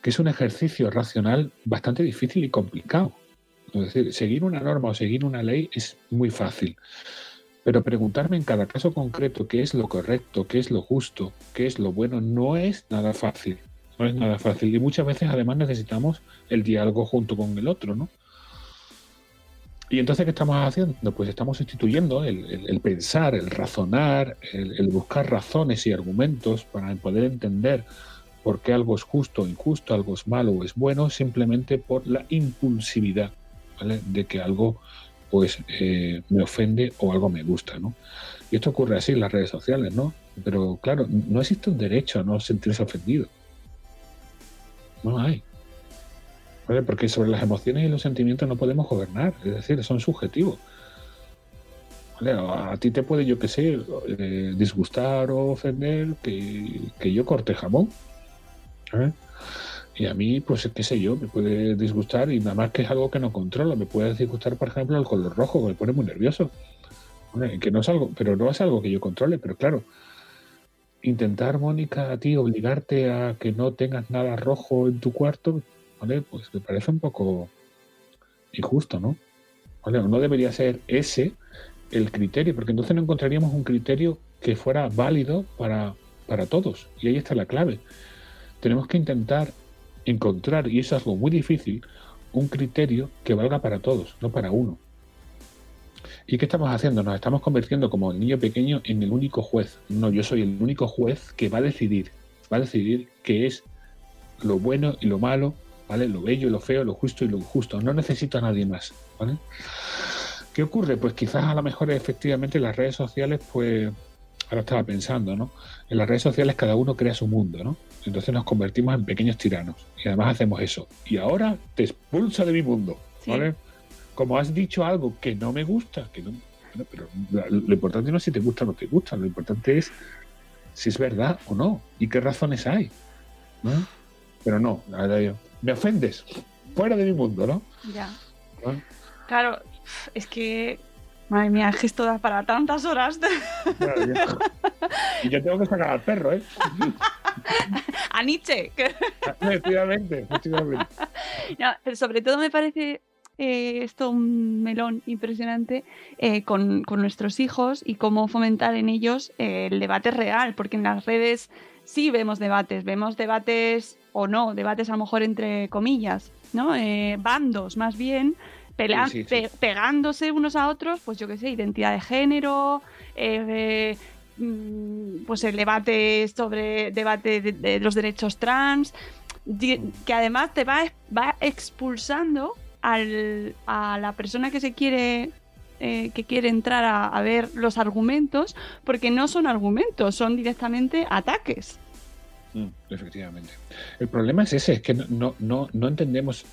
que es un ejercicio racional bastante difícil y complicado. Es decir, seguir una norma o seguir una ley es muy fácil, pero preguntarme en cada caso concreto qué es lo correcto, qué es lo justo, qué es lo bueno, no es nada fácil. No es nada fácil. Y muchas veces además necesitamos el diálogo junto con el otro, ¿no? Y entonces, ¿qué estamos haciendo? Pues estamos sustituyendo el pensar, el razonar, el buscar razones y argumentos para poder entender por qué algo es justo o injusto, algo es malo o es bueno, simplemente por la impulsividad, ¿vale? De que algo pues me ofende o algo me gusta, ¿no? Y esto ocurre así en las redes sociales, ¿no? Pero claro, no existe un derecho a no sentirse ofendido. No hay. ¿Vale? Porque sobre las emociones y los sentimientos no podemos gobernar, es decir, son subjetivos. ¿Vale? A ti te puede, yo qué sé, disgustar o ofender que yo corte jamón. ¿Eh? Y a mí, pues qué sé yo, me puede disgustar y nada más que es algo que no controlo. Me puede disgustar, por ejemplo, el color rojo, que me pone muy nervioso. ¿Vale? Que no es algo, pero no es algo que yo controle, pero claro, intentar, Mónica, a ti obligarte a que no tengas nada rojo en tu cuarto, ¿vale? Pues me parece un poco injusto, ¿no? ¿Vale? No debería ser ese el criterio, porque entonces no encontraríamos un criterio que fuera válido para todos. Y ahí está la clave. Tenemos que intentar encontrar, y eso es algo muy difícil, un criterio que valga para todos, no para uno. ¿Y qué estamos haciendo? Nos estamos convirtiendo como el niño pequeño en el único juez. No, yo soy el único juez que va a decidir qué es lo bueno y lo malo, ¿vale? Lo bello y lo feo, lo justo y lo injusto. No necesito a nadie más, ¿vale? ¿Qué ocurre? Pues quizás a lo mejor efectivamente las redes sociales, pues, ahora estaba pensando, ¿no? En las redes sociales cada uno crea su mundo, ¿no? Entonces nos convertimos en pequeños tiranos y además hacemos eso. Y ahora te expulso de mi mundo, ¿vale? Sí. Como has dicho algo que no me gusta, que no, bueno, pero lo importante no es si te gusta o no te gusta, lo importante es si es verdad o no y qué razones hay, ¿no? Pero no, la verdad yo, me ofendes, fuera de mi mundo, ¿no? Ya. ¿No? Claro, es que, madre mía, el gesto da para tantas horas. Claro, y yo tengo que sacar al perro, ¿eh? A Nietzsche. Efectivamente. No, pero sobre todo me parece esto un melón impresionante con nuestros hijos y cómo fomentar en ellos el debate real, porque en las redes sí vemos debates o no, debates a lo mejor entre comillas, ¿no? Bandos más bien, sí. Pegándose unos a otros, pues yo qué sé, identidad de género, pues el debate de los derechos trans, que además te va expulsando a la persona que quiere entrar a ver los argumentos, porque no son argumentos, son directamente ataques. Efectivamente. El problema es ese, es que no entendemos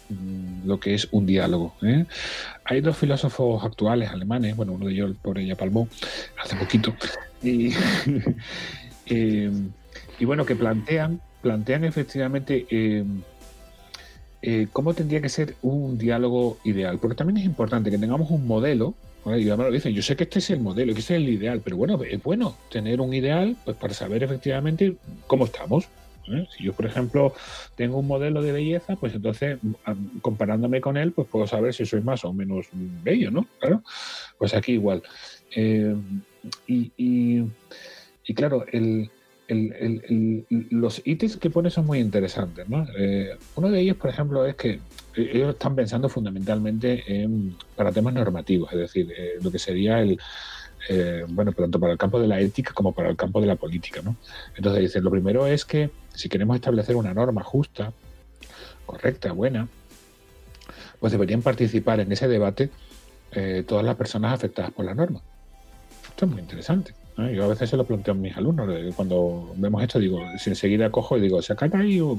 lo que es un diálogo, ¿eh? Hay dos filósofos actuales alemanes, bueno, uno de ellos, el pobre ya palmó hace poquito, y bueno, que plantean efectivamente cómo tendría que ser un diálogo ideal, porque también es importante que tengamos un modelo, ¿vale? Y además lo dicen, yo sé que este es el modelo, que este es el ideal, pero bueno, es bueno tener un ideal pues para saber efectivamente cómo estamos, ¿eh? Si yo, por ejemplo, tengo un modelo de belleza, pues entonces, comparándome con él, pues puedo saber si soy más o menos bello, ¿no? Claro, pues aquí igual. Y claro, los ítems que pone son muy interesantes, ¿no? Uno de ellos, por ejemplo, es que ellos están pensando fundamentalmente para temas normativos, es decir, lo que sería bueno, tanto para el campo de la ética como para el campo de la política, ¿no? Entonces dicen, lo primero es que si queremos establecer una norma justa, correcta, buena, pues deberían participar en ese debate todas las personas afectadas por la norma. Esto es muy interesante. Yo a veces se lo planteo a mis alumnos, cuando vemos esto digo, si enseguida cojo y digo, ¿se acata ahí? O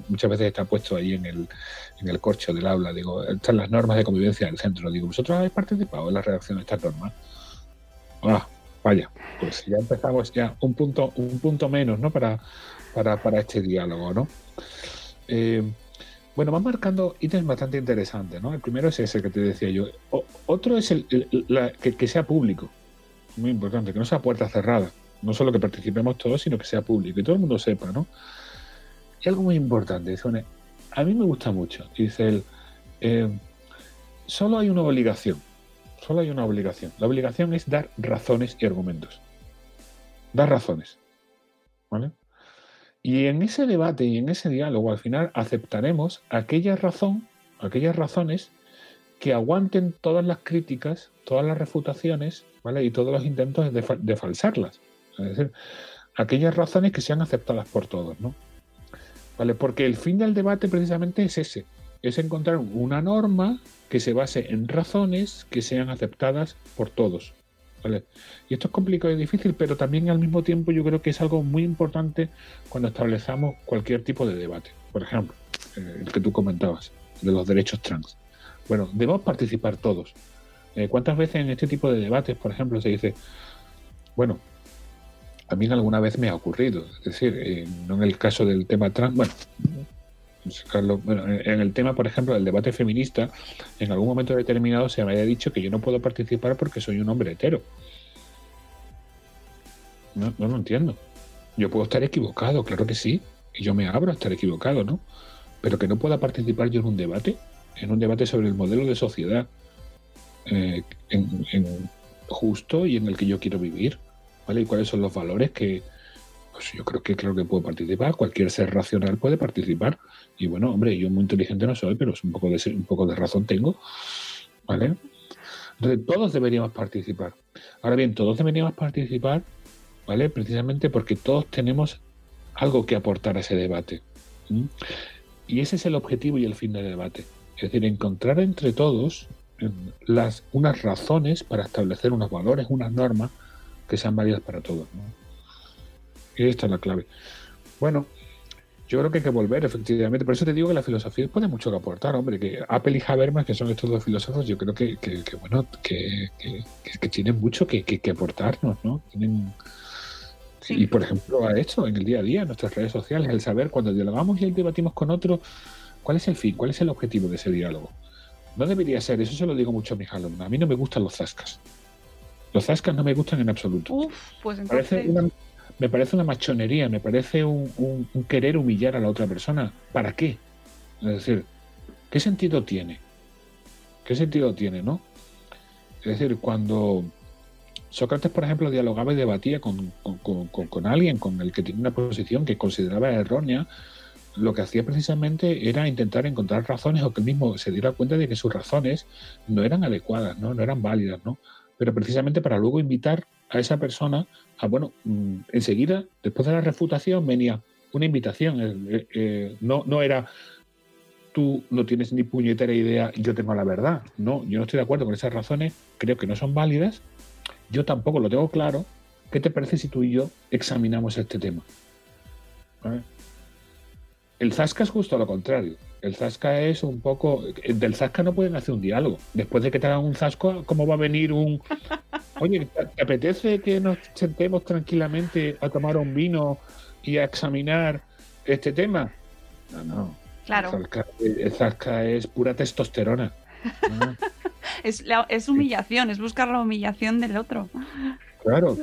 muchas veces está puesto ahí en el corcho del aula, digo, están las normas de convivencia del centro, digo, ¿vosotros habéis participado en la redacción de estas normas? Vaya, pues ya empezamos ya un punto menos, ¿no? para este diálogo, ¿no? Bueno, van marcando ítems bastante interesantes, ¿no? El primero es ese que te decía yo. Otro es que sea público. Muy importante, que no sea puerta cerrada. No solo que participemos todos, sino que sea público y todo el mundo sepa, ¿no? Y algo muy importante, dice, a mí me gusta mucho, dice él, solo hay una obligación. Solo hay una obligación. La obligación es dar razones y argumentos. Dar razones, ¿vale? Y en ese debate y en ese diálogo, al final, aceptaremos aquellas razones que aguanten todas las críticas, todas las refutaciones, ¿vale? Y todos los intentos de falsarlas. Es decir, aquellas razones que sean aceptadas por todos, ¿no? ¿vale? Porque el fin del debate precisamente es ese, es encontrar una norma que se base en razones que sean aceptadas por todos, ¿vale? Y esto es complicado y difícil, pero también al mismo tiempo yo creo que es algo muy importante cuando establecemos cualquier tipo de debate. Por ejemplo, el que tú comentabas, de los derechos trans. Bueno, debemos participar todos. ¿Cuántas veces en este tipo de debates, por ejemplo, se dice, bueno, a mí alguna vez me ha ocurrido, es decir, no en el caso del tema trans, bueno, en el tema, por ejemplo, del debate feminista, en algún momento determinado se me había dicho que yo no puedo participar porque soy un hombre hetero. No lo entiendo. Yo puedo estar equivocado, claro que sí, y yo me abro a estar equivocado, ¿no? Pero que no pueda participar yo en un debate sobre el modelo de sociedad justo y en el que yo quiero vivir, ¿vale? Y cuáles son los valores que, pues yo creo que claro que puedo participar, cualquier ser racional puede participar. Y bueno, hombre, yo muy inteligente no soy, pero un poco de razón tengo, ¿vale? Entonces, todos deberíamos participar. Ahora bien, todos deberíamos participar, ¿vale? Precisamente porque todos tenemos algo que aportar a ese debate. Y ese es el objetivo y el fin del debate. Es decir, encontrar entre todos unas razones para establecer unos valores, unas normas que sean válidas para todos, ¿no? Y esta es la clave. Bueno, yo creo que hay que volver, efectivamente. Por eso te digo que la filosofía tiene mucho que aportar, hombre. Que Apple y Habermas, que son estos dos filósofos, yo creo que tienen mucho que aportarnos, ¿no? Tienen... Sí. Y, por ejemplo, a esto, en el día a día, en nuestras redes sociales, el saber cuando dialogamos y debatimos con otro, ¿cuál es el fin? ¿Cuál es el objetivo de ese diálogo? No debería ser, eso se lo digo mucho a mis alumnos. A mí no me gustan los zascas. Los zascas no me gustan en absoluto. Pues entonces... Me parece una machonería, me parece un querer humillar a la otra persona. ¿Para qué? Es decir, ¿qué sentido tiene? ¿Qué sentido tiene, no? Es decir, cuando Sócrates, por ejemplo, dialogaba y debatía con alguien con el que tenía una posición que consideraba errónea, lo que hacía precisamente era intentar encontrar razones o que él mismo se diera cuenta de que sus razones no eran adecuadas, no eran válidas, ¿no? Pero precisamente para luego invitar a esa persona a, bueno, enseguida, después de la refutación, venía una invitación. No era tú no tienes ni puñetera idea y yo tengo la verdad. No, yo no estoy de acuerdo con esas razones, creo que no son válidas, yo tampoco lo tengo claro. ¿Qué te parece si tú y yo examinamos este tema? ¿Vale? El zasca es justo lo contrario. El zasca es un poco... Del zasca no pueden hacer un diálogo. Después de que te hagan un zasco, ¿cómo va a venir un... Oye, ¿te apetece que nos sentemos tranquilamente a tomar un vino y a examinar este tema? No. Claro. El zasca es pura testosterona. ¿No? Es humillación, es buscar la humillación del otro. Claro.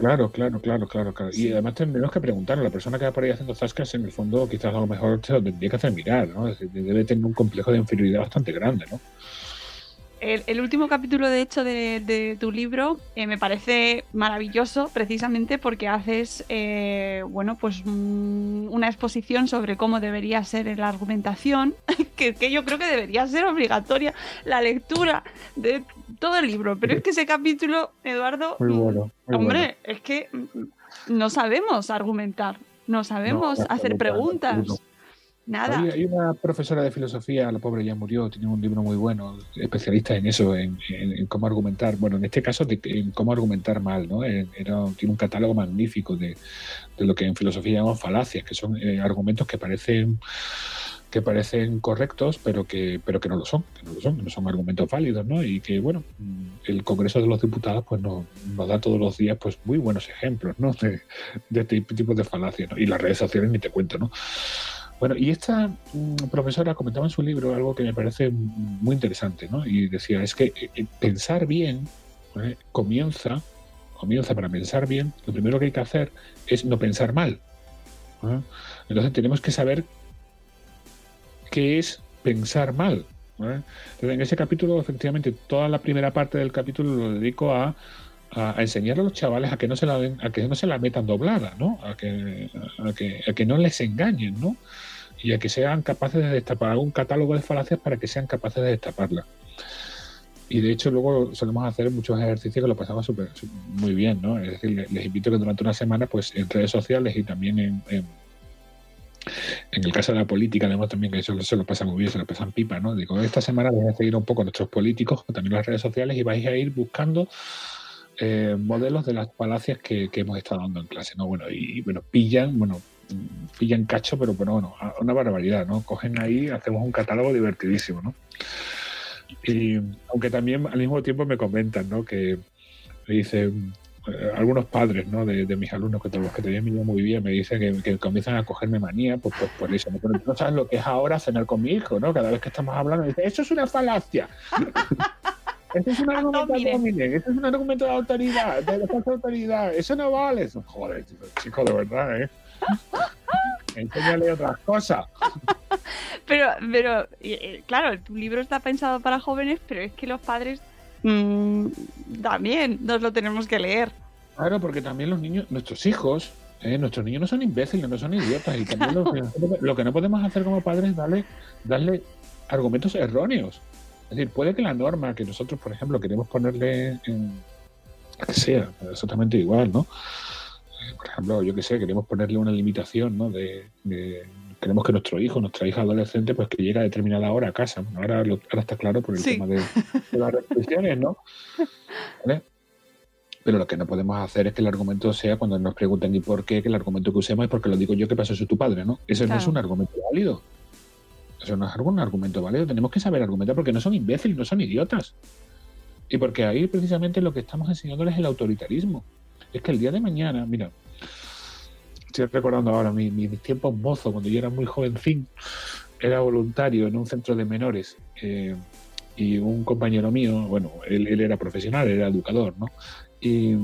Sí. Y además tenemos que preguntar a la persona que va por ahí haciendo zascas, en el fondo quizás a lo mejor se lo tendría que hacer mirar, ¿no? Es decir, debe tener un complejo de inferioridad bastante grande, ¿no? El último capítulo, de hecho, de tu libro me parece maravilloso, precisamente porque haces pues una exposición sobre cómo debería ser la argumentación, que yo creo que debería ser obligatoria la lectura de todo el libro. Pero es que ese capítulo, Eduardo, muy bueno. Es que no sabemos argumentar, no sabemos hacer preguntas. Nada. Hay una profesora de filosofía, la pobre ya murió, tiene un libro muy bueno, especialista en eso, en cómo argumentar. Bueno, en este caso, en cómo argumentar mal, ¿no? Tiene un catálogo magnífico de lo que en filosofía llamamos falacias, que son argumentos que parecen correctos, pero que no lo son, que no son argumentos válidos, ¿no? Y que, bueno, el Congreso de los Diputados pues nos da todos los días pues muy buenos ejemplos, ¿no? De este tipo de falacias, ¿no? Y las redes sociales ni te cuento, ¿no? Bueno, y esta profesora comentaba en su libro algo que me parece muy interesante, ¿no? Y decía, es que pensar bien, comienza para pensar bien, lo primero que hay que hacer es no pensar mal. Entonces tenemos que saber qué es pensar mal. Entonces, en ese capítulo, efectivamente, toda la primera parte del capítulo lo dedico a enseñar a los chavales a que no se la metan doblada, ¿no? A que no les engañen, ¿no? Y a que sean capaces de destapar algún catálogo de falacias para que sean capaces de destaparla. Y de hecho luego solemos hacer muchos ejercicios que lo pasamos muy bien, ¿no? Es decir, les invito a que durante una semana, pues en redes sociales y también En el caso de la política, además también que eso se lo pasa muy bien, se lo pasan pipa, ¿no? Digo, esta semana vais a seguir un poco a nuestros políticos, también las redes sociales, y vais a ir buscando modelos de las falacias que hemos estado dando en clase, ¿no? Bueno, y bueno, pillan cacho, pero bueno, una barbaridad, ¿no? Cogen ahí, hacemos un catálogo divertidísimo, ¿no? Y aunque también al mismo tiempo me comentan, ¿no? Que me dicen algunos padres, ¿no? de mis alumnos, que los que también me llevan muy bien, me dicen que comienzan a cogerme manía pues por eso, ¿no? Pero no sabes lo que es ahora cenar con mi hijo, ¿no? Cada vez que estamos hablando, me dicen, eso es una falacia. Eso es un argumento eso es un argumento de autoridad, de falsa autoridad. Eso no vale. Eso, joder, chico, de verdad, ¿eh? Enséñale otras cosas. Pero claro, tu libro está pensado para jóvenes, pero es que los padres también nos lo tenemos que leer. Claro, porque también los niños, nuestros niños no son imbéciles, no son idiotas. Y también lo que no podemos hacer como padres es darle argumentos erróneos. Es decir, puede que la norma que nosotros, por ejemplo, queremos ponerle que sea exactamente igual, ¿no? Por ejemplo, yo que sé, queremos ponerle una limitación, ¿no? Queremos que nuestro hijo, nuestra hija adolescente, pues que llegue a determinada hora a casa. Bueno, ahora está claro por el tema de las restricciones, ¿no? ¿Vale? Pero lo que no podemos hacer es que el argumento sea, cuando nos pregunten ¿y por qué? Que el argumento que usemos es porque lo digo yo, que pasó soy tu padre, ¿no? Eso no es un argumento válido. Eso no es un argumento válido. Tenemos que saber argumentar porque no son imbéciles, no son idiotas. Y porque ahí precisamente lo que estamos enseñándoles es el autoritarismo. Es que el día de mañana, mira, estoy recordando ahora mis tiempos mozos, cuando yo era muy jovencín, era voluntario en un centro de menores y un compañero mío, bueno, él era profesional, era educador, ¿no? Y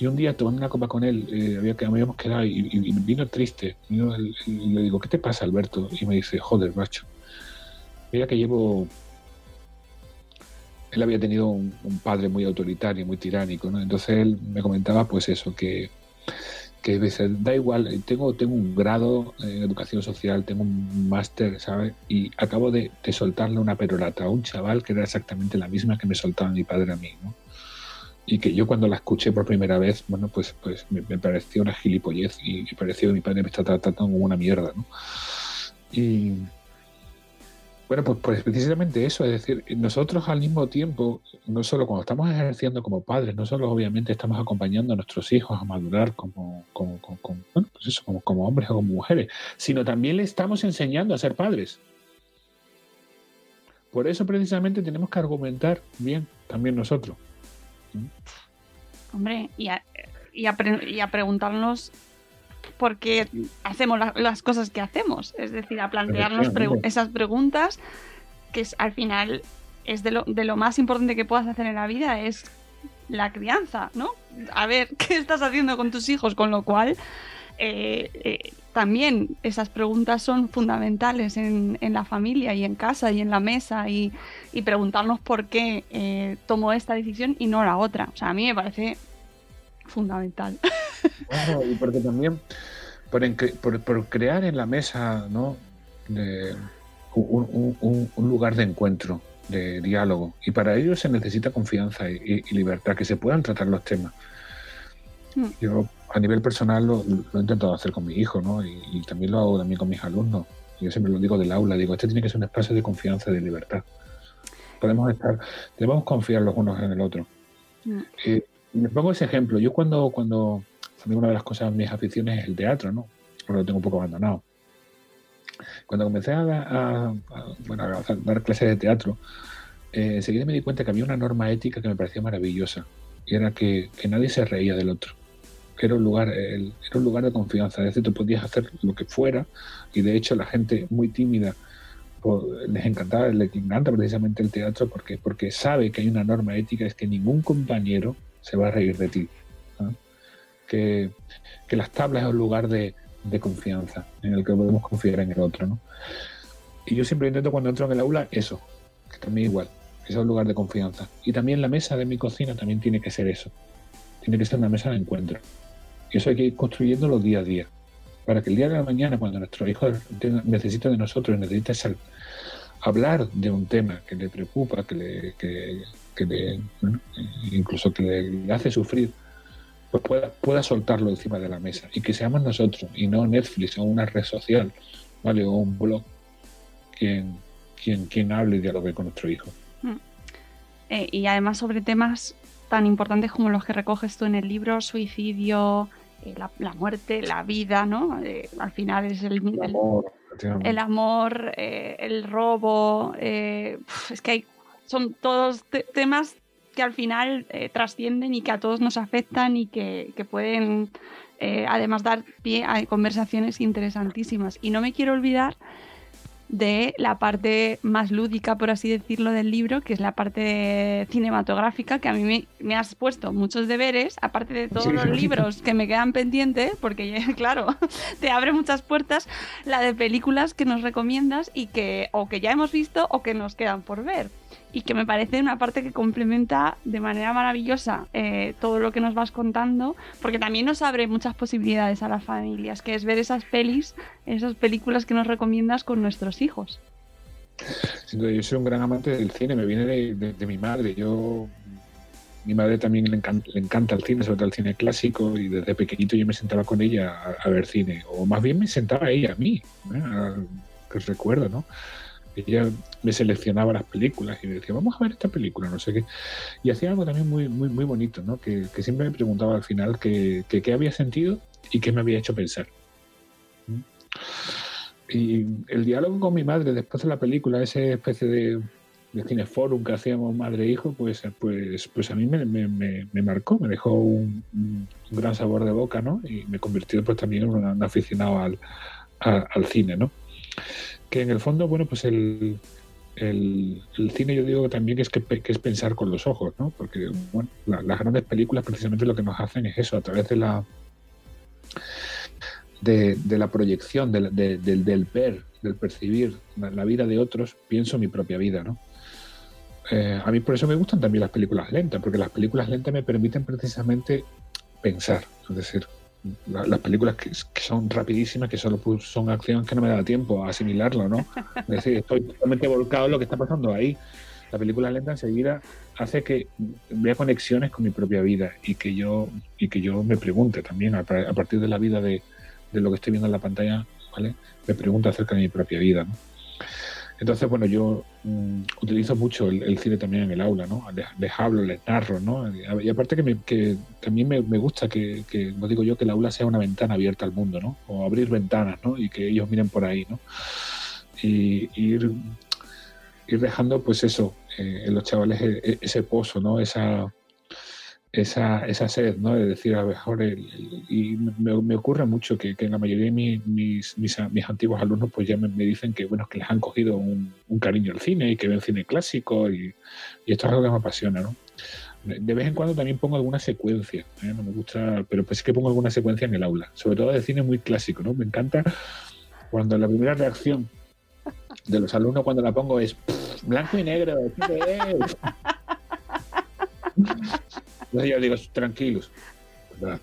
un día tomando una copa con él, habíamos quedado y vino triste. Y le digo, ¿qué te pasa, Alberto? Y me dice, joder, macho. Mira que él había tenido un padre muy autoritario, muy tiránico, ¿no? Entonces él me comentaba, pues eso, que dice, da igual, tengo un grado en educación social, tengo un máster, ¿sabes? Y acabo de soltarle una perorata a un chaval que era exactamente la misma que me soltaba mi padre a mí, ¿no? Y que yo cuando la escuché por primera vez, bueno, pues me pareció una gilipollez y me pareció que mi padre me está tratando como una mierda, ¿no? Y bueno, pues precisamente eso, es decir, nosotros al mismo tiempo, no solo cuando estamos ejerciendo como padres, no solo obviamente estamos acompañando a nuestros hijos a madurar como hombres o como mujeres, sino también le estamos enseñando a ser padres. Por eso precisamente tenemos que argumentar bien también nosotros. Hombre, y a preguntarnos por qué hacemos las cosas que hacemos. Es decir, a plantearnos esas preguntas, que al final es de lo más importante que puedas hacer en la vida, es la crianza, ¿no? A ver qué estás haciendo con tus hijos, con lo cual también esas preguntas son fundamentales en la familia y en casa y en la mesa y preguntarnos por qué tomo esta decisión y no la otra. O sea, a mí me parece fundamental. Claro, y porque también por crear en la mesa, ¿no? Un lugar de encuentro, de diálogo, y para ello se necesita confianza y libertad, que se puedan tratar los temas. Yo a nivel personal lo he intentado hacer con mi hijo, ¿no? Y también lo hago también con mis alumnos. Yo siempre lo digo del aula, digo, este tiene que ser un espacio de confianza y de libertad. Debemos confiar los unos en el otro. Me pongo ese ejemplo. Yo cuando también una de las cosas, mis aficiones es el teatro, ¿no? Ahora lo tengo un poco abandonado. Cuando comencé a dar clases de teatro, enseguida me di cuenta que había una norma ética que me parecía maravillosa, y era que nadie se reía del otro. Que era un lugar de confianza. Es decir, tú podías hacer lo que fuera, y de hecho la gente muy tímida les encanta precisamente el teatro porque sabe que hay una norma ética, es que ningún compañero se va a reír de ti, ¿no? Que las tablas es un lugar de confianza en el que podemos confiar en el otro, ¿no? Y yo siempre intento, cuando entro en el aula, eso, que también igual, que sea un lugar de confianza. Y también la mesa de mi cocina también tiene que ser eso, tiene que ser una mesa de encuentro. Y eso hay que ir construyéndolo día a día, para que el día de la mañana, cuando nuestro hijo necesita de nosotros, necesita hablar de un tema que le preocupa, incluso que le hace sufrir, pues pueda soltarlo encima de la mesa y que seamos nosotros y no Netflix o una red social, ¿vale? O un blog quien hable y dialogue con nuestro hijo. Y además sobre temas tan importantes como los que recoges tú en el libro, suicidio, la muerte, la vida, ¿no? Al final es el amor, el robo, es que son todos temas que al final trascienden y que a todos nos afectan y que pueden además dar pie a conversaciones interesantísimas. Y no me quiero olvidar de la parte más lúdica, por así decirlo, del libro, que es la parte cinematográfica, que a mí me has puesto muchos deberes, aparte de todos los libros que me quedan pendientes, porque claro, te abre muchas puertas, la de películas que nos recomiendas y que o que ya hemos visto o que nos quedan por ver. Y que me parece una parte que complementa de manera maravillosa todo lo que nos vas contando, porque también nos abre muchas posibilidades a las familias, que es ver esas películas que nos recomiendas con nuestros hijos. Yo soy un gran amante del cine, me viene de mi madre. Mi madre también le encanta el cine, sobre todo el cine clásico, y desde pequeñito yo me sentaba con ella a ver cine, o más bien me sentaba ella a mí, que recuerdo, ¿no? Ella me seleccionaba las películas y me decía, vamos a ver esta película, no sé qué. Y hacía algo también muy, muy, muy bonito, ¿no? Que siempre me preguntaba al final qué había sentido y qué me había hecho pensar. Y el diálogo con mi madre después de la película, esa especie de cineforum que hacíamos madre e hijo, pues a mí me marcó, me dejó un gran sabor de boca, ¿no? Y me convirtió pues también en un aficionado al cine, ¿no? Que en el fondo, bueno, pues el cine yo digo también que es pensar con los ojos, ¿no? Porque, bueno, las grandes películas precisamente lo que nos hacen es eso, a través de la proyección, del ver, del percibir la vida de otros, pienso mi propia vida, ¿no? A mí por eso me gustan también las películas lentas, porque las películas lentas me permiten precisamente pensar, es decir, las películas que son rapidísimas, que solo son acción, que no me da tiempo a asimilarlo, ¿no? Es decir, estoy totalmente volcado en lo que está pasando ahí. La película lenta enseguida hace que vea conexiones con mi propia vida y que yo me pregunte también a partir de la vida de lo que estoy viendo en la pantalla, ¿vale? Me pregunto acerca de mi propia vida, ¿no? Entonces, bueno, yo utilizo mucho el cine también en el aula, ¿no? Les hablo, les narro, ¿no? Y aparte que también me gusta que, como digo yo, que el aula sea una ventana abierta al mundo, ¿no? O abrir ventanas, ¿no? Y que ellos miren por ahí, ¿no? Y ir dejando, pues eso, en los chavales ese pozo, ¿no? Esa sed, ¿no? De decir, a lo mejor, y me ocurre mucho que en la mayoría de mis antiguos alumnos pues ya me dicen que, bueno, que les han cogido un cariño al cine y que ven cine clásico y esto es algo que me apasiona, ¿no? De vez en cuando también pongo alguna secuencia, no me gusta, pero pues sí que pongo alguna secuencia en el aula, sobre todo de cine muy clásico, ¿no? Me encanta cuando la primera reacción de los alumnos cuando la pongo es blanco y negro, ¿qué es? Entonces yo digo, tranquilos, ¿verdad?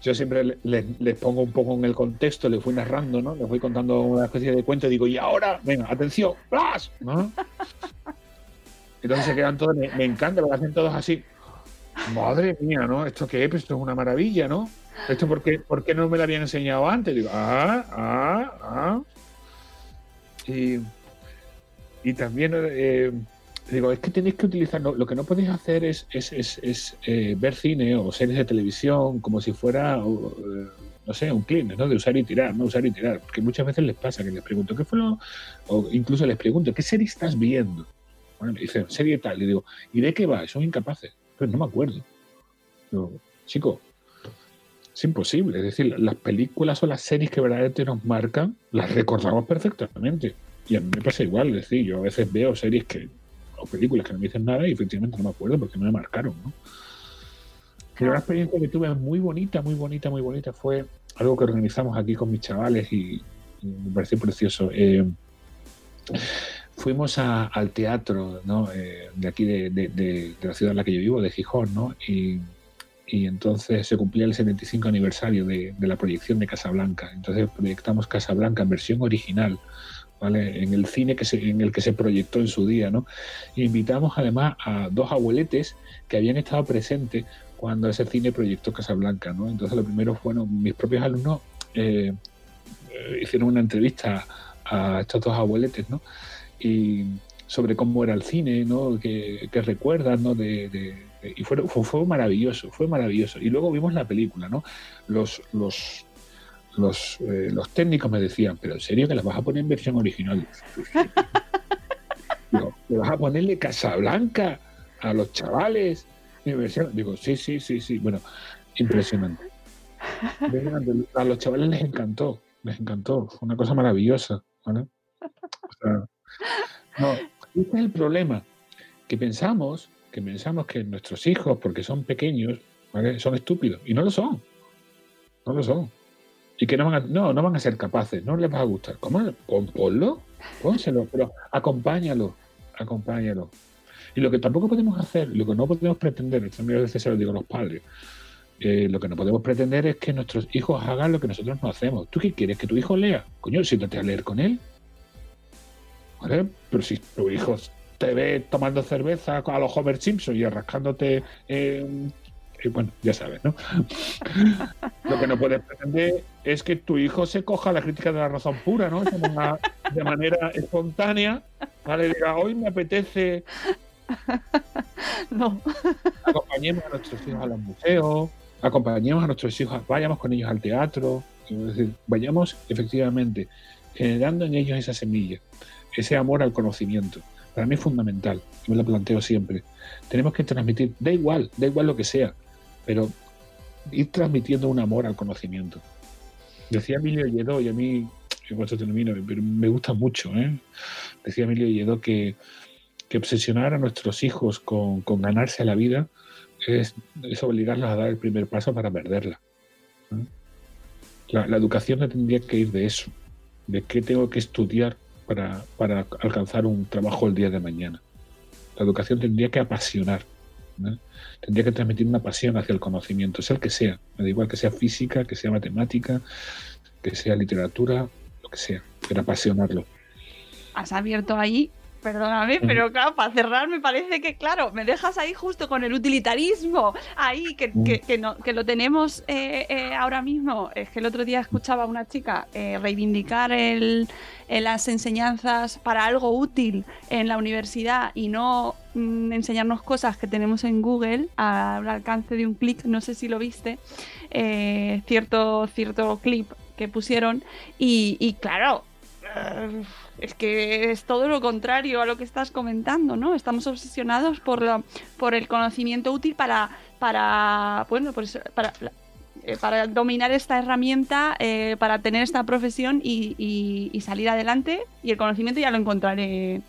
Yo siempre les pongo un poco en el contexto, les fui narrando, ¿no? Les voy contando una especie de cuento y digo, y ahora, venga, atención, ¡flash! ¿No? Entonces se quedan todos, me encanta, lo hacen todos así. Madre mía, ¿no? ¿Esto qué es? Pues esto es una maravilla, ¿no? ¿Esto por qué no me lo habían enseñado antes? Digo, Y también digo, es que tenéis que utilizar, lo que no podéis hacer es ver cine o series de televisión como si fuera, no sé, un cliente, ¿no? De usar y tirar, ¿no? Usar y tirar. Porque muchas veces les pasa que les pregunto, ¿qué fue o incluso les pregunto, ¿qué serie estás viendo? Bueno, me dicen, serie tal. Y digo, ¿y de qué va? Son incapaces. Pues no me acuerdo. Digo, chico, es imposible. Es decir, las películas o las series que verdaderamente nos marcan, las recordamos perfectamente. Y a mí me pasa igual. Es decir, yo a veces veo series o películas que no me dicen nada y efectivamente no me acuerdo porque no me marcaron, ¿no? Pero una experiencia que tuve muy bonita fue algo que organizamos aquí con mis chavales y me pareció precioso. Fuimos al teatro, ¿no? De aquí de la ciudad en la que yo vivo, de Gijón, ¿no? Y entonces se cumplía el 75 aniversario de la proyección de Casablanca. Entonces proyectamos Casablanca en versión original, ¿vale? En el cine en el que se proyectó en su día, ¿no? E invitamos además a 2 abueletes que habían estado presentes cuando ese cine proyectó Casablanca, ¿no? Entonces lo primero fueron mis propios alumnos, hicieron una entrevista a estos 2 abueletes, ¿no? Y sobre cómo era el cine, ¿no? Que recuerdan, ¿no? Y fue maravilloso, fue maravilloso. Y luego vimos la película, ¿no? Los técnicos me decían, pero en serio que las vas a poner en versión original. Digo, ¿le vas a ponerle Casablanca a los chavales en versión? Digo, sí. Bueno, impresionante. A los chavales les encantó, fue una cosa maravillosa, ¿vale? O sea, no, este es el problema, que pensamos que nuestros hijos, porque son pequeños, ¿vale? Son estúpidos, y no lo son. Y que no van a ser capaces, no les va a gustar. ¿Cómo? Ponlo, pónselo, pero acompáñalo. Y lo que tampoco podemos hacer, lo que no podemos pretender, esto a veces se lo digo a los padres, lo que no podemos pretender es que nuestros hijos hagan lo que nosotros no hacemos. ¿Tú qué quieres? ¿Que tu hijo lea? Coño, siéntate a leer con él. ¿Vale? Pero si tu hijo te ve tomando cerveza a los Homer Simpson y rascándote... bueno, ya sabes, ¿no? Lo que no puedes pretender es que tu hijo se coja la crítica de la razón pura, ¿no? De manera espontánea, ¿vale? Diga, hoy me apetece... No. Acompañemos a nuestros hijos a los museos, acompañemos a nuestros hijos, vayamos con ellos al teatro, es decir, vayamos efectivamente generando en ellos esa semilla, ese amor al conocimiento. Para mí es fundamental, yo me lo planteo siempre. Tenemos que transmitir, da igual lo que sea, pero ir transmitiendo un amor al conocimiento. Decía Emilio Lledó, y a mí, con esto termino, pero me gusta mucho, decía Emilio Lledó que obsesionar a nuestros hijos con ganarse la vida es obligarlos a dar el primer paso para perderla. La educación no tendría que ir de eso, de qué tengo que estudiar para alcanzar un trabajo el día de mañana. La educación tendría que apasionar, ¿no? Tendría que transmitir una pasión hacia el conocimiento, sea el que sea, me da igual que sea física, que sea matemática, que sea literatura, lo que sea, pero apasionarlo. Has abierto ahí, perdóname, pero claro, para cerrar me parece que, claro, me dejas ahí justo con el utilitarismo, ahí que lo tenemos ahora mismo. Es que el otro día escuchaba a una chica reivindicar las enseñanzas para algo útil en la universidad y no enseñarnos cosas que tenemos en Google al alcance de un clic. No sé si lo viste, cierto clip que pusieron y claro, es que es todo lo contrario a lo que estás comentando, ¿no? Estamos obsesionados por el conocimiento útil para dominar esta herramienta, para tener esta profesión y salir adelante, y el conocimiento ya lo encontraré.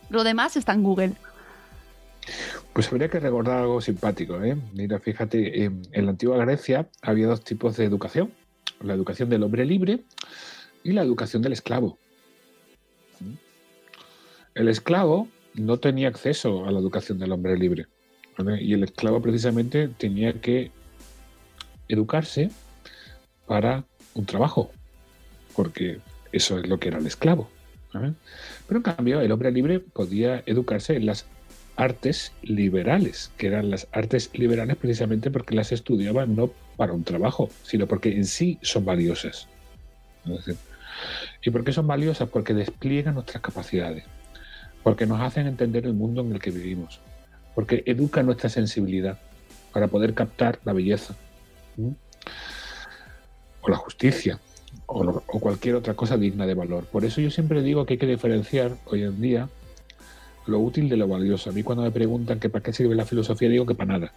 Lo demás está en Google. Pues habría que recordar algo simpático, ¿eh? Mira, fíjate, en la antigua Grecia había 2 tipos de educación: la educación del hombre libre y la educación del esclavo. El esclavo no tenía acceso a la educación del hombre libre, ¿vale? Y el esclavo precisamente tenía que educarse para un trabajo, porque eso es lo que era el esclavo, ¿vale? Pero en cambio el hombre libre podía educarse en las artes liberales, que eran las artes liberales precisamente porque las estudiaba no para un trabajo, sino porque en sí son valiosas. ¿Y por qué son valiosas? Porque despliegan nuestras capacidades, porque nos hacen entender el mundo en el que vivimos, porque educan nuestra sensibilidad para poder captar la belleza, o la justicia, o cualquier otra cosa digna de valor. Por eso yo siempre digo que hay que diferenciar hoy en día lo útil de lo valioso. A mí cuando me preguntan que para qué sirve la filosofía, digo que para nada.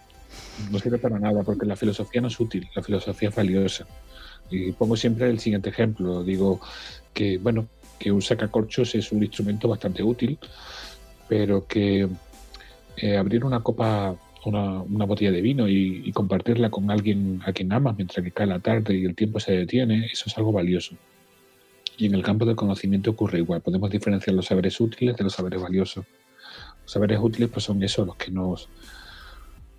No sirve para nada, porque la filosofía no es útil, la filosofía es valiosa. Y pongo siempre el siguiente ejemplo. Digo que, bueno, que un sacacorchos es un instrumento bastante útil, pero que abrir una copa, una botella de vino y compartirla con alguien a quien amas mientras que cae la tarde y el tiempo se detiene, eso es algo valioso. Y en el campo del conocimiento ocurre igual. Podemos diferenciar los saberes útiles de los saberes valiosos. Los saberes útiles pues son esos,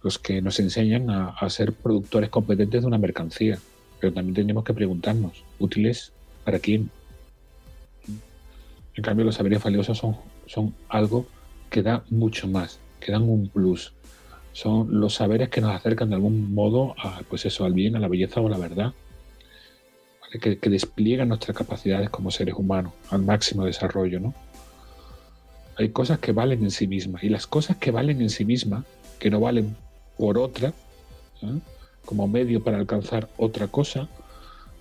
los que nos enseñan a ser productores competentes de una mercancía. Pero también tenemos que preguntarnos, ¿útiles para quién? En cambio, los saberes valiosos son algo que da mucho más, que dan un plus. Son los saberes que nos acercan de algún modo a, pues eso, al bien, a la belleza o a la verdad, ¿vale? Que despliegan nuestras capacidades como seres humanos al máximo desarrollo, ¿no? Hay cosas que valen en sí mismas, y las cosas que valen en sí mismas, que no valen por otra, ¿eh? Como medio para alcanzar otra cosa,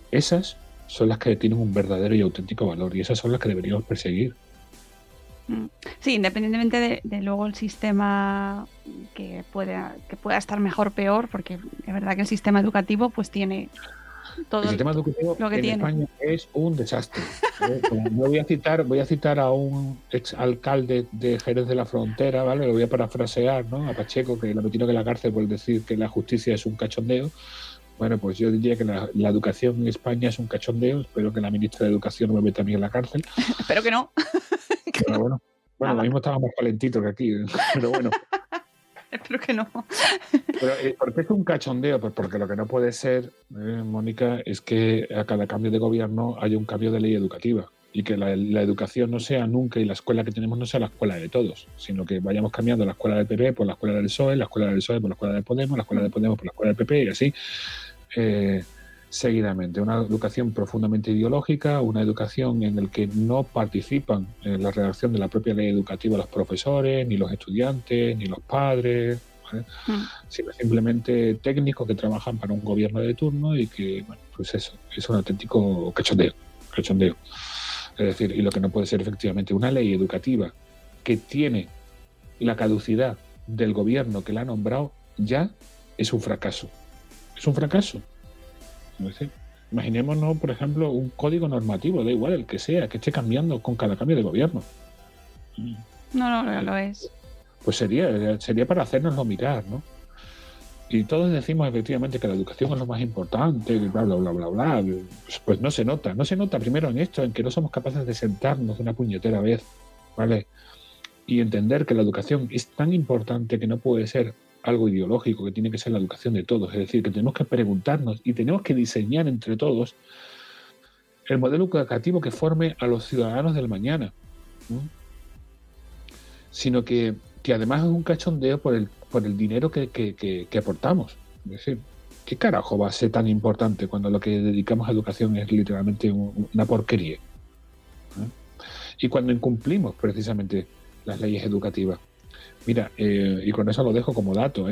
esas son las que tienen un verdadero y auténtico valor, y esas son las que deberíamos perseguir. Sí, independientemente de luego el sistema que pueda estar mejor o peor, porque es verdad que el sistema educativo pues tiene todo El sistema educativo lo que en tiene. España es un desastre. Voy a citar a un ex alcalde de Jerez de la Frontera, ¿vale? Lo voy a parafrasear, ¿no? A Pacheco, que lo metieron en la cárcel por decir que la justicia es un cachondeo. Bueno, pues yo diría que la educación en España es un cachondeo. Espero que la ministra de Educación no me meta a mí en la cárcel. Espero que no. Pero bueno, lo mismo estaba más calentito que aquí, pero bueno. Espero que no. Pero, ¿por qué es un cachondeo? Pues porque lo que no puede ser, Mónica, es que a cada cambio de gobierno haya un cambio de ley educativa y que la educación no sea nunca, y la escuela que tenemos no sea la escuela de todos, sino que vayamos cambiando la escuela del PP por la escuela del PSOE, la escuela del PSOE por la escuela de Podemos, la escuela de Podemos por la escuela del PP, y así seguidamente. Una educación profundamente ideológica, una educación en la que no participan en la redacción de la propia ley educativa los profesores, ni los estudiantes, ni los padres, ¿vale? Sino simplemente técnicos que trabajan para un gobierno de turno y que, bueno, pues eso, es un auténtico cachondeo. Es decir, y lo que no puede ser efectivamente una ley educativa que tiene la caducidad del gobierno que la ha nombrado, ya es un fracaso. Es un fracaso. Es decir, imaginémonos, por ejemplo, un código normativo, da igual el que sea, que esté cambiando con cada cambio de gobierno. No lo es. Pues sería para hacérnoslo mirar, ¿no? Y todos decimos efectivamente que la educación es lo más importante, bla, bla, bla, bla, bla. Pues no se nota. No se nota primero en esto, en que no somos capaces de sentarnos una puñetera vez, ¿vale? Y entender que la educación es tan importante que no puede ser algo ideológico, que tiene que ser la educación de todos. Es decir, que tenemos que preguntarnos y tenemos que diseñar entre todos el modelo educativo que forme a los ciudadanos del mañana, ¿no? Sino que además es un cachondeo por el dinero que aportamos. Es decir, ¿qué carajo va a ser tan importante cuando lo que dedicamos a educación es literalmente una porquería? Y cuando incumplimos precisamente las leyes educativas. Mira, y con eso lo dejo como dato,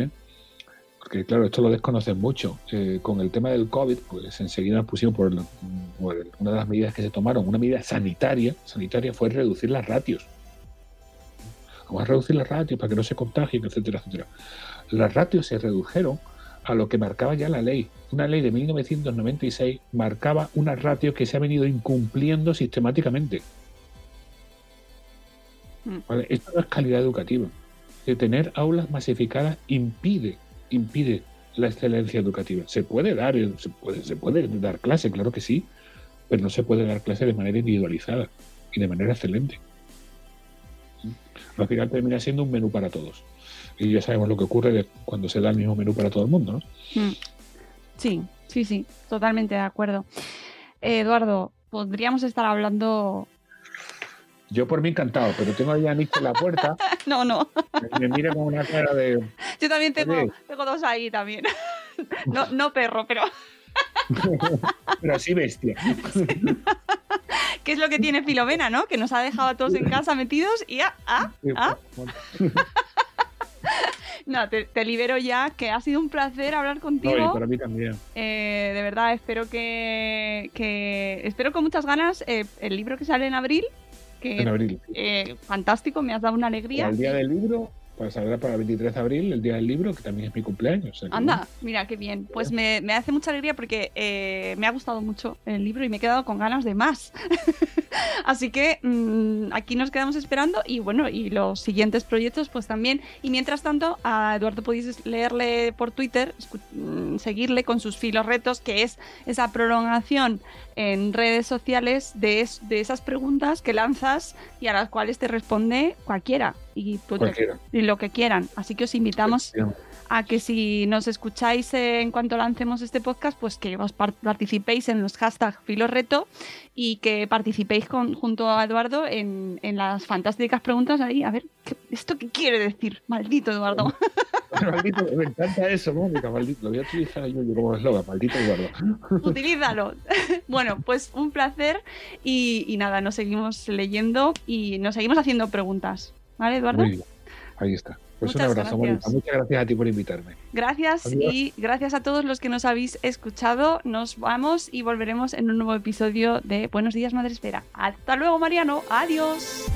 porque claro, esto lo desconocen mucho. Con el tema del COVID, pues enseguida nos pusimos por una de las medidas que se tomaron, una medida sanitaria fue reducir las ratios. Vamos a reducir las ratios para que no se contagien, etcétera, etcétera. Las ratios se redujeron a lo que marcaba ya la ley. Una ley de 1996 marcaba una ratio que se ha venido incumpliendo sistemáticamente. ¿Vale? Esto no es calidad educativa. De tener aulas masificadas impide la excelencia educativa. Se puede dar clase, claro que sí, pero no se puede dar clase de manera individualizada y de manera excelente. Al final termina siendo un menú para todos. Y ya sabemos lo que ocurre cuando se da el mismo menú para todo el mundo, ¿no? Sí, totalmente de acuerdo. Eduardo, podríamos estar hablando... Yo por mí encantado, pero tengo ahí a Nico en la puerta. No. Me mira con una cara de... Yo también tengo dos ahí también. No perro, pero... Pero así bestia. ¿Qué es lo que tiene Filomena, no? Que nos ha dejado a todos en casa metidos y No, te libero ya, que ha sido un placer hablar contigo. No, y para mí también. De verdad, espero que espero con muchas ganas el libro que sale en abril. En abril. Fantástico, me has dado una alegría. El día del libro, pues saldrá para el 23 de abril, el día del libro, que también es mi cumpleaños. O sea, Anda, mira, qué bien. Pues me hace mucha alegría porque me ha gustado mucho el libro y me he quedado con ganas de más. Así que aquí nos quedamos esperando y bueno, y los siguientes proyectos pues también. Y mientras tanto, a Eduardo podéis leerle por Twitter, seguirle con sus filorretos, que es esa prolongación en redes sociales de esas preguntas que lanzas y a las cuales te responde cualquiera. Y lo que quieran. Así que os invitamos a que si nos escucháis en cuanto lancemos este podcast, pues que os participéis en los hashtags Filorreto y que participéis con junto a Eduardo en las fantásticas preguntas ahí. A ver, ¿esto qué quiere decir? Maldito Eduardo. Maldito, me encanta eso, Mónica, maldito. Lo voy a utilizar yo como eslogan, maldito Eduardo. Utilízalo. Bueno, pues un placer y nada, nos seguimos leyendo y nos seguimos haciendo preguntas. ¿Vale, Eduardo? Muy bien, ahí está. Pues Muchas un abrazo, gracias. Mónica. Muchas gracias a ti por invitarme. Gracias. Adiós. Y gracias a todos los que nos habéis escuchado. Nos vamos y volveremos en un nuevo episodio de Buenos Días, Madre Esfera. Hasta luego, Mariano. Adiós.